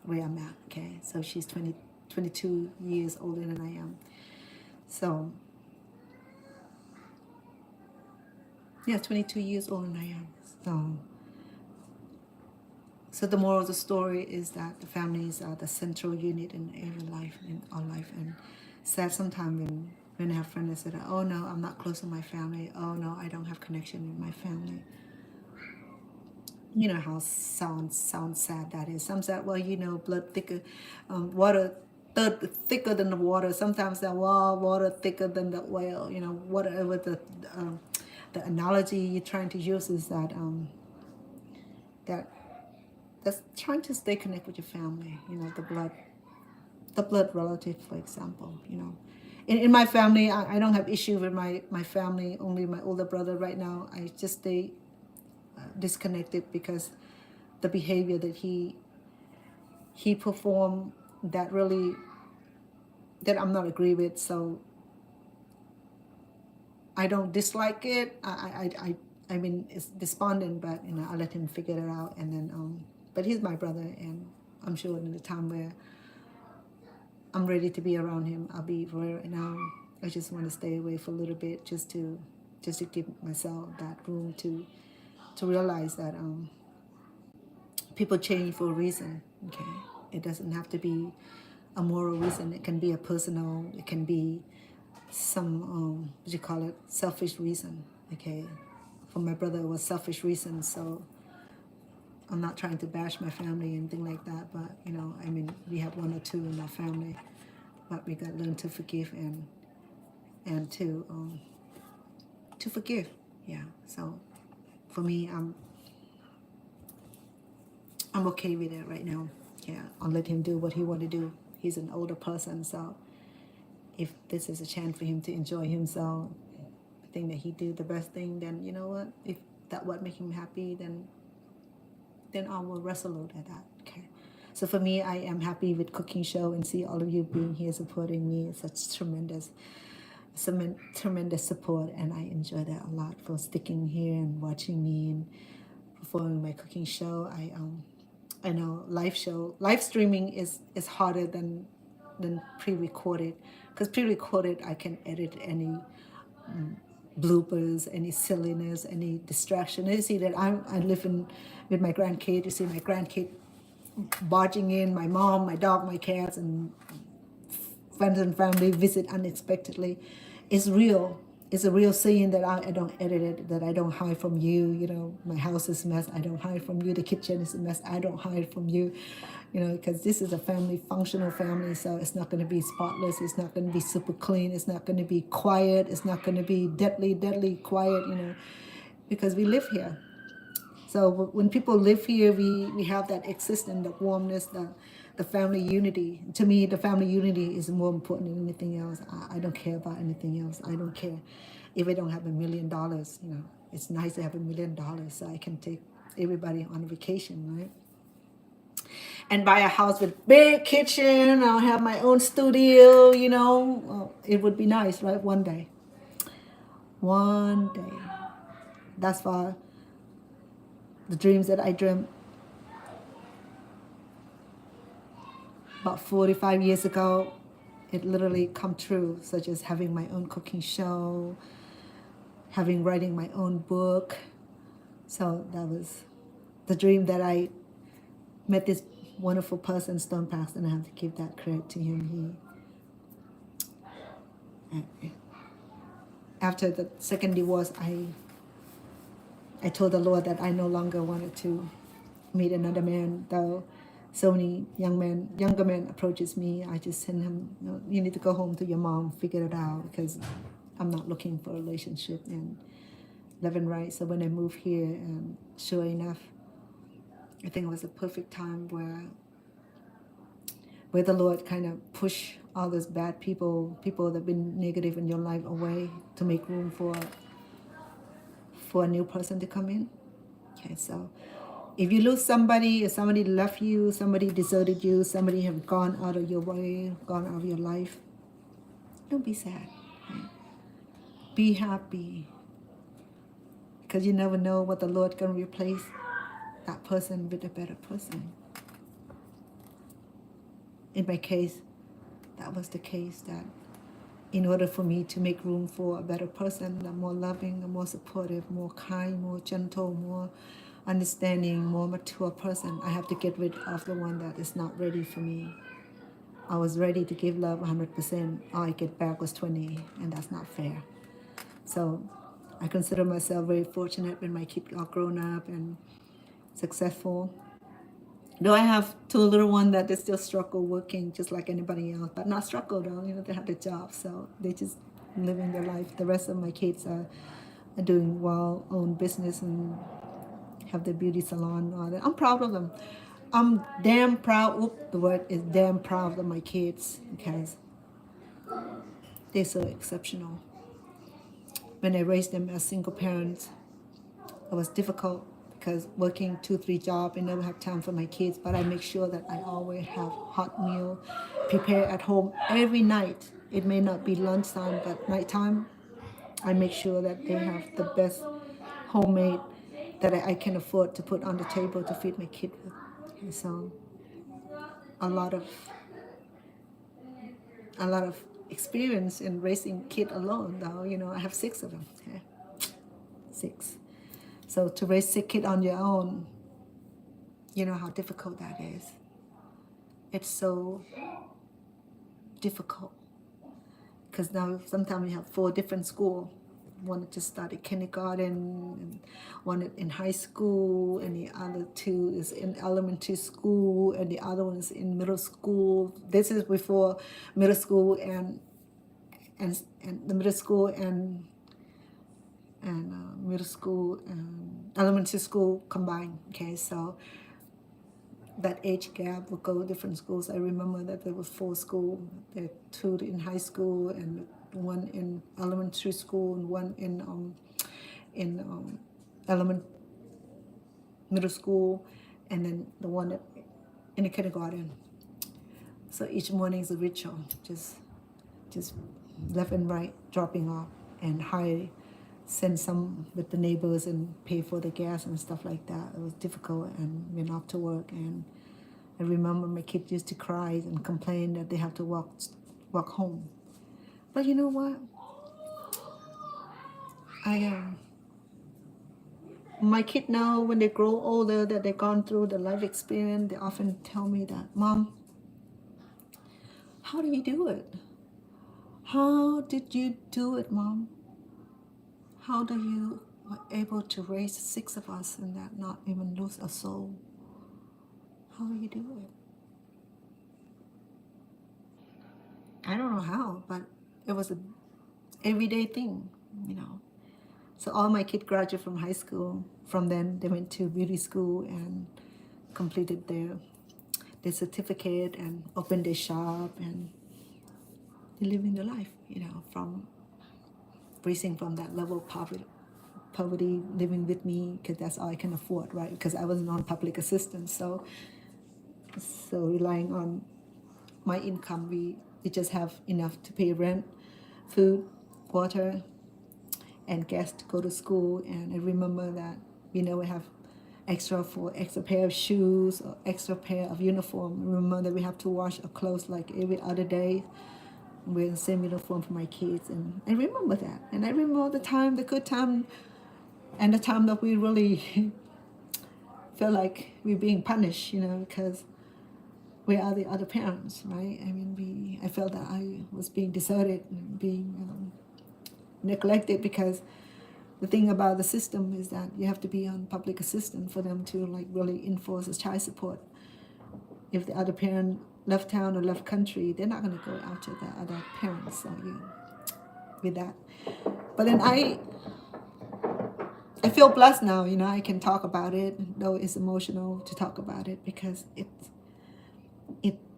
where I'm at, okay? So she's 22 years older than I am. So yeah, 22 years older than I am. So the moral of the story is that the families are the central unit in every life, in our life. And sad sometimes when I have friends that say, oh no, I'm not close to my family. Oh no, I don't have connection with my family. You know how sounds sad that is. Some said, well, blood thicker, water thicker than the water. Sometimes the water thicker than the oil. You know, whatever the analogy you're trying to use is that that's trying to stay connected with your family. You know, the blood relative, for example. You know, in my family, I don't have issue with my family. Only my older brother right now. I just stay disconnected because the behavior that he performed that really that I'm not agree with. So I don't dislike it. I mean it's despondent, but you know I let him figure it out, and then but he's my brother, and I'm sure in the time where I'm ready to be around him, I'll be right now. I just want to stay away for a little bit, just to give myself that room to realize that people change for a reason. Okay, it doesn't have to be a moral reason. It can be a personal. It can be some what you call it, selfish reason. Okay, for my brother it was selfish reason. So I'm not trying to bash my family and things like that, but you know, I mean, we have one or two in our family, but we got to learn to forgive and to forgive. Yeah. So for me, I'm okay with it right now. Yeah, I'll let him do what he want to do. He's an older person, so if this is a chance for him to enjoy himself, I think that he do the best thing. Then you know what? If that what make him happy, then I will resolute at that. Okay. So for me, I am happy with cooking show and see all of you being here supporting me. It's such tremendous support, and I enjoy that a lot for sticking here and watching me and performing my cooking show. I know live streaming is harder than pre-recorded, because pre-recorded I can edit any bloopers, any silliness, any distraction. You see that I live with my grandkid. You see my grandkid barging in, my mom, my dog, my cats, and friends and family visit unexpectedly. It's real. It's a real scene that I don't edit it, that I don't hide from you. You know, my house is a mess. I don't hide from you. The kitchen is a mess. I don't hide from you. You know, because this is a family, functional family, so it's not going to be spotless. It's not going to be super clean. It's not going to be quiet. It's not going to be deadly quiet, you know, because we live here. So when people live here, we have that existence, the warmness, the family unity. To me, the family unity is more important than anything else. I don't care about anything else. I don't care if I don't have $1 million. You know, it's nice to have $1 million so I can take everybody on vacation, right? And buy a house with big kitchen. I'll have my own studio. You know, well, it would be nice, right? One day. That's for the dreams that I dreamt about 45 years ago. It literally come true, such as having my own cooking show, writing my own book. So that was the dream that I met this wonderful person, Stone Pass, and I have to give that credit to him. After the second divorce, I told the Lord that I no longer wanted to meet another man, though so many younger men approaches me. I just send him, you need to go home to your mom, figure it out, because I'm not looking for a relationship and living right. So when I moved here, sure enough, I think it was a perfect time where the Lord kind of push all those bad people that have been negative in your life away to make room for a new person to come in. Okay, so if you lose somebody, if somebody left you, somebody deserted you, somebody have gone out of your way, gone out of your life, don't be sad. Right? Be happy, because you never know what the Lord can replace that person with a better person. In my case, that was the case, that in order for me to make room for a better person, a more loving, a more supportive, more kind, more gentle, more understanding, more mature person, I have to get rid of the one that is not ready for me. I was ready to give love 100%. All I get back was 20, and that's not fair. So I consider myself very fortunate when my kids are grown up and successful. Though I have two little ones that they still struggle working just like anybody else, but not struggle though, they have the job, so they just living their life. The rest of my kids are doing well, own business and have their beauty salon and all that. I'm proud of them. I'm damn proud, the word is damn proud of my kids because they're so exceptional. When I raised them as single parents, it was difficult because working 2-3 jobs and never have time for my kids, but I make sure that I always have hot meal prepared at home every night. It may not be lunchtime, but nighttime, I make sure that they have the best homemade that I can afford to put on the table to feed my kid with. And so a lot of experience in raising kid alone though. I have 6 of them. Okay? 6. So to raise 6 kids on your own, you know how difficult that is. It's so difficult because now sometimes we have 4 different schools. One just started kindergarten, and one in high school, and the other 2 is in elementary school, and the other one is in middle school. This is before middle school and the middle school and middle school and elementary school combined. Okay, so that age gap will go different schools. I remember that there was 4 schools. There are 2 in high school and 1 in elementary school and 1 in middle school, and then the one in the kindergarten. So each morning is a ritual, just left and right dropping off, and send some with the neighbors and pay for the gas and stuff like that. It was difficult, and went off to work. And I remember my kids used to cry and complain that they have to walk home. But you know what? My kids now, when they grow older, that they've gone through the life experience, they often tell me that, Mom, how do you do it? How did you do it, Mom? How do you were able to raise 6 of us and that not even lose a soul? How do you do it? I don't know how, but it was an everyday thing. So all my kids graduated from high school. From then, they went to beauty school and completed their certificate and opened their shop, and they're living their life, from raising from that level of poverty, living with me, because that's all I can afford, right? Because I wasn't on public assistance, so relying on my income, we just have enough to pay rent, food, water, and gas to go to school. And I remember that we have extra pair of shoes or extra pair of uniform. I remember that we have to wash our clothes like every other day. Wear the same uniform for my kids, and I remember that. And I remember the good time, and the time that we really felt like we're being punished, because we are the other parents, right? I felt that I was being deserted and being neglected, because the thing about the system is that you have to be on public assistance for them to really enforce a child support. If the other parent left town or left country, they're not going to go after the other parents. So with that, but then I feel blessed now. I can talk about it, though it's emotional to talk about it, because it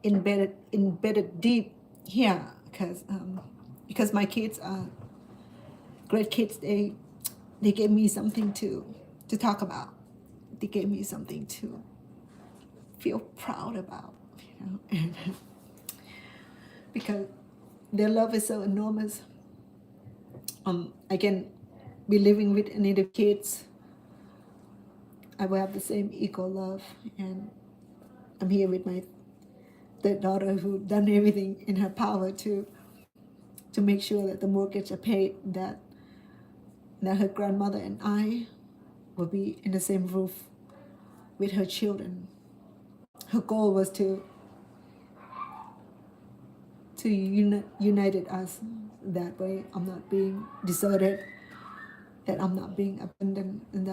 embedded deep here, because my kids are great kids. They gave me something to talk about. They gave me something to feel proud about, and because their love is so enormous. I can be living with any of the kids. I will have the same equal love, and I'm here with my third daughter, who done everything in her power to make sure that the mortgage are paid, that her grandmother and I will be in the same roof with her children. Her goal was to unite us that way. I'm not being deserted, that I'm not being abandoned, and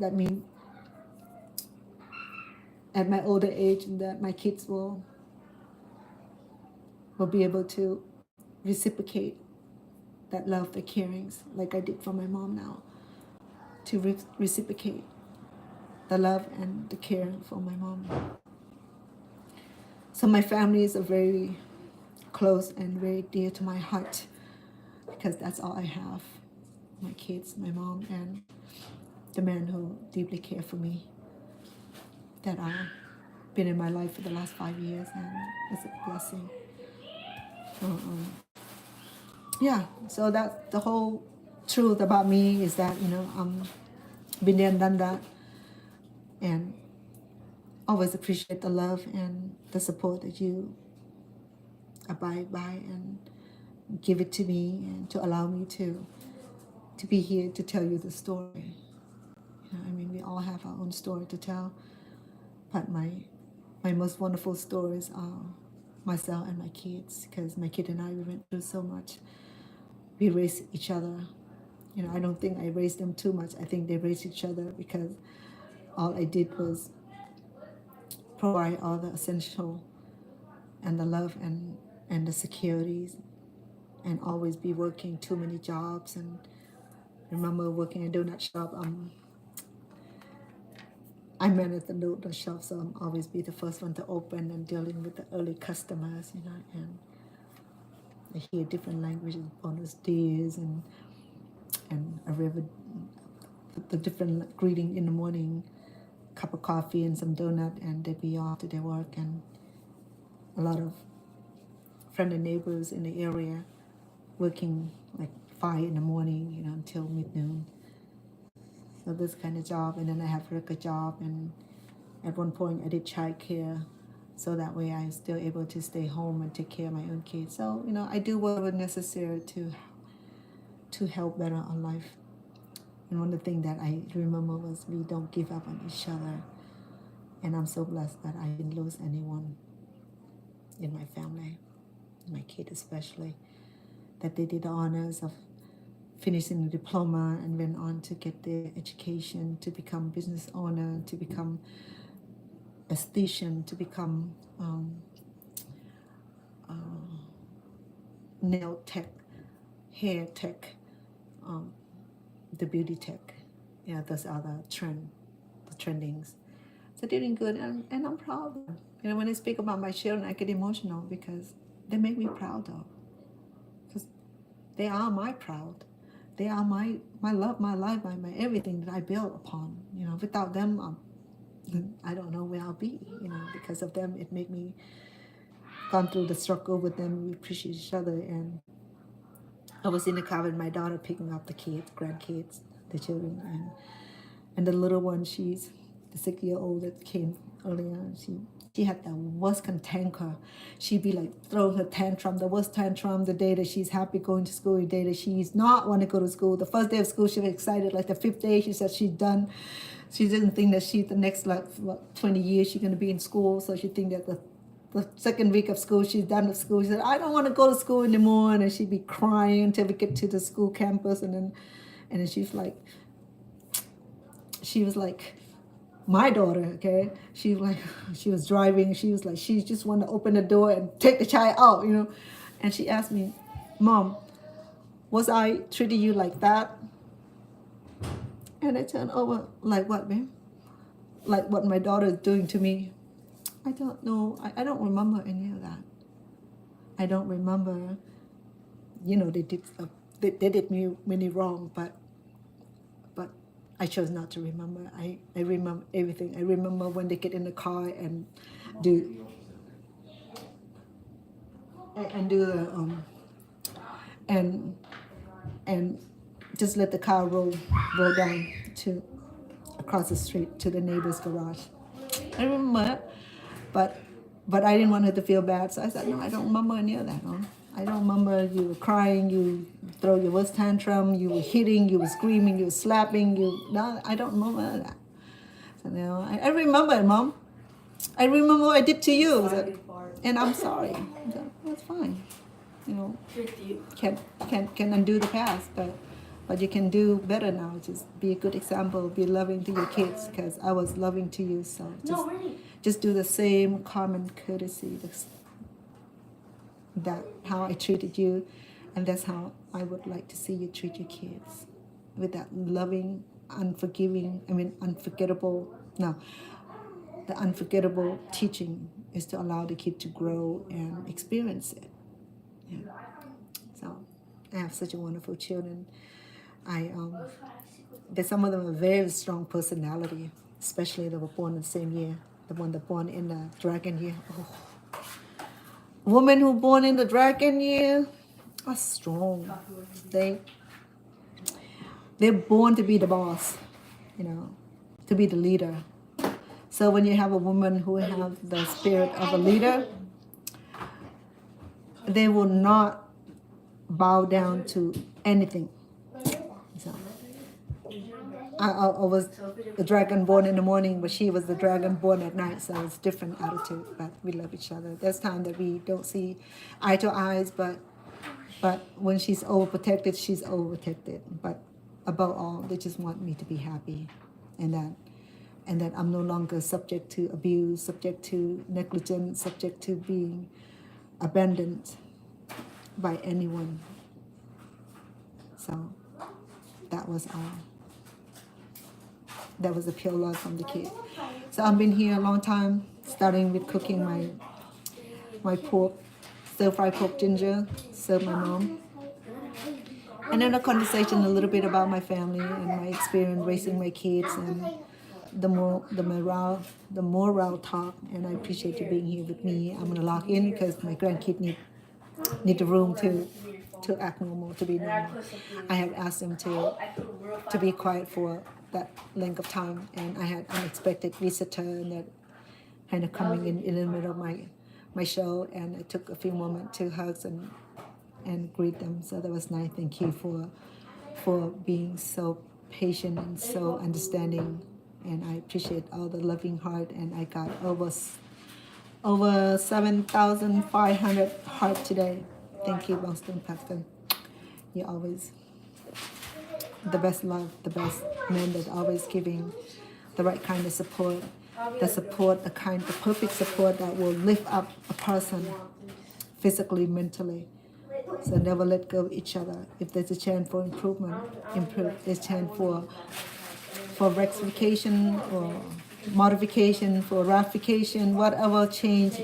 that means at my older age, that my kids will be able to reciprocate that love, the carings, like I did for my mom now, to reciprocate the love and the care for my mom. So my family is a very close and very dear to my heart because that's all I have. My kids, my mom, and the man who deeply care for me that are been in my life for the last 5 years, and it's a blessing. Yeah, so that's the whole truth about me is that, been there and done that, and always appreciate the love and the support that you abide by and give it to me and to allow me to be here to tell you the story. We all have our own story to tell, but my most wonderful stories are myself and my kids, because my kid and I, we went through so much. We raised each other. I don't think I raised them too much. I think they raised each other, because all I did was provide all the essential and the love and the securities, and always be working too many jobs. And remember working in a donut shop. I manage the donut shop, so I'm always be the first one to open and dealing with the early customers, and I hear different languages, bonus days, and a river, the different greeting in the morning, cup of coffee and some donut, and they'd be off to their work. And a lot of friends and neighbors in the area working like 5 in the morning, until mid-noon. So this kind of job, and then I have a regular job, and at one point I did childcare, so that way I'm still able to stay home and take care of my own kids. So I do whatever necessary to help better our life. And one of the things that I remember was we don't give up on each other, and I'm so blessed that I didn't lose anyone in my family, my kid especially, that they did the honors of finishing the diploma and went on to get their education, to become business owner, to become esthetician, to become nail tech, hair tech, the beauty tech. Those are the trendings. So they're doing good, and I'm proud of them. When I speak about my children, I get emotional because they make me proud of. Because they are my proud. They are my love, my life, my everything that I build upon. Without them, I don't know where I'll be. Because of them, it made me gone through the struggle with them. We appreciate each other. And I was in the car with my daughter picking up the kids, grandkids, the children, and the little one, she's the 6-year-old that came earlier. She had the worst cantanker. She'd be like throwing her tantrum, the worst tantrum, the day that she's happy going to school, the day that she's not want to go to school. The first day of school, she was excited. Like the 5th day, she said she's done. She didn't think that the next 20 years she's going to be in school. So she think that the second week of school, she's done with school. She said, I don't want to go to school anymore. And she'd be crying until we get to the school campus. And then she was like, my daughter, okay, she was driving, she was like, she just wanted to open the door and take the child out, and she asked me, Mom, was I treating you like that? And I turned over, like what, babe? Like what my daughter is doing to me? I don't know. I don't remember any of that. I don't remember, they did me many wrong, but I chose not to remember. I remember everything. I remember when they get in the car and do the and just let the car roll down to across the street to the neighbor's garage. I remember, but I didn't want her to feel bad, so I said, no, I don't remember any of that. Mom. I don't remember you were crying, you throw your worst tantrum, you were hitting, you were screaming, you were slapping, no, I don't remember that. So now I remember it, Mom. I remember what I did to you. And I'm sorry. So, that's fine. Can undo the past, but you can do better now. Just be a good example, be loving to your kids, because I was loving to you. So just just do the same common courtesy. That how I treated you, and that's how I would like to see you treat your kids, with that loving, unforgettable. No, the unforgettable teaching is to allow the kid to grow and experience it. Yeah. So I have such a wonderful children. But some of them are very strong personality, especially they were born in the same year. The one that born in the dragon year. Oh. Women who born in the dragon year are strong. They're born to be the boss, to be the leader. So when you have a woman who have the spirit of a leader, they will not bow down to anything. So, I was the dragon born in the morning, but she was the dragon born at night. So it's different attitude, but we love each other. There's time that we don't see eye to eyes, but when she's overprotected, she's overprotected. But above all, they just want me to be happy, and that I'm no longer subject to abuse, subject to negligence, subject to being abandoned by anyone. So that was a pure love from the kid. So I've been here a long time, starting with cooking my pork, stir-fried pork ginger, served my mom. And then a conversation a little bit about my family and my experience raising my kids, and the morale talk. And I appreciate you being here with me. I'm gonna log in because my grandkid need the room to act normal, to be normal. I have asked them to be quiet for that length of time, and I had unexpected visitor and that kind of coming in the middle of my show, and I took a few moments to hug and greet them. So that was nice. Thank you for being so patient and so understanding, and I appreciate all the loving heart. And I got over 7,500 heart today. Thank you, Boston Paxton. You're always the best love, the best man that always giving the right kind of support, the perfect support that will lift up a person physically, mentally. So never let go of each other. If there's a chance for improvement, improve. There's a chance for rectification or modification, for ratification, whatever change,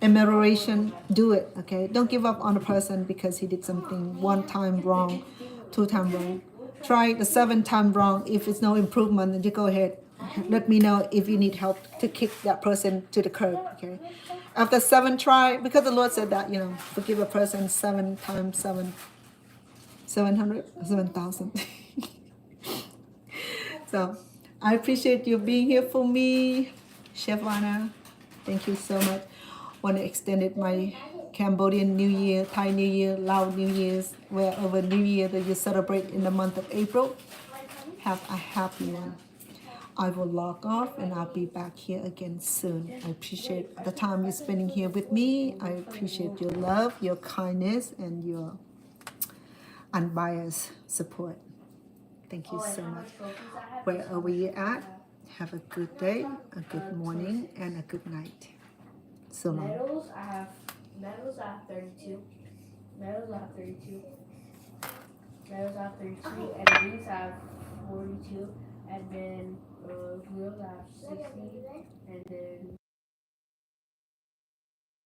amelioration, do it, okay? Don't give up on a person because he did something one time wrong, 2 times wrong. Try the 7th time wrong. If it's no improvement, then you go ahead. Let me know if you need help to kick that person to the curb, okay? After 7 try, because the Lord said that, forgive a person 7 times 7, 700, 7,000. So I appreciate you being here for me, Chef Anna. Thank you so much. Want to extend it my Cambodian New Year, Thai New Year, Lao New Year's, wherever New Year that you celebrate in the month of April. Have a happy one. I will log off and I'll be back here again soon. I appreciate the time you're spending here with me. I appreciate your love, your kindness, and your unbiased support. Thank you so much. Wherever you're at, have a good day, a good morning, and a good night. So long. Medals, I have 32. Medals, I have 32. And rings, I have 42. And then wheels, I have 60. And then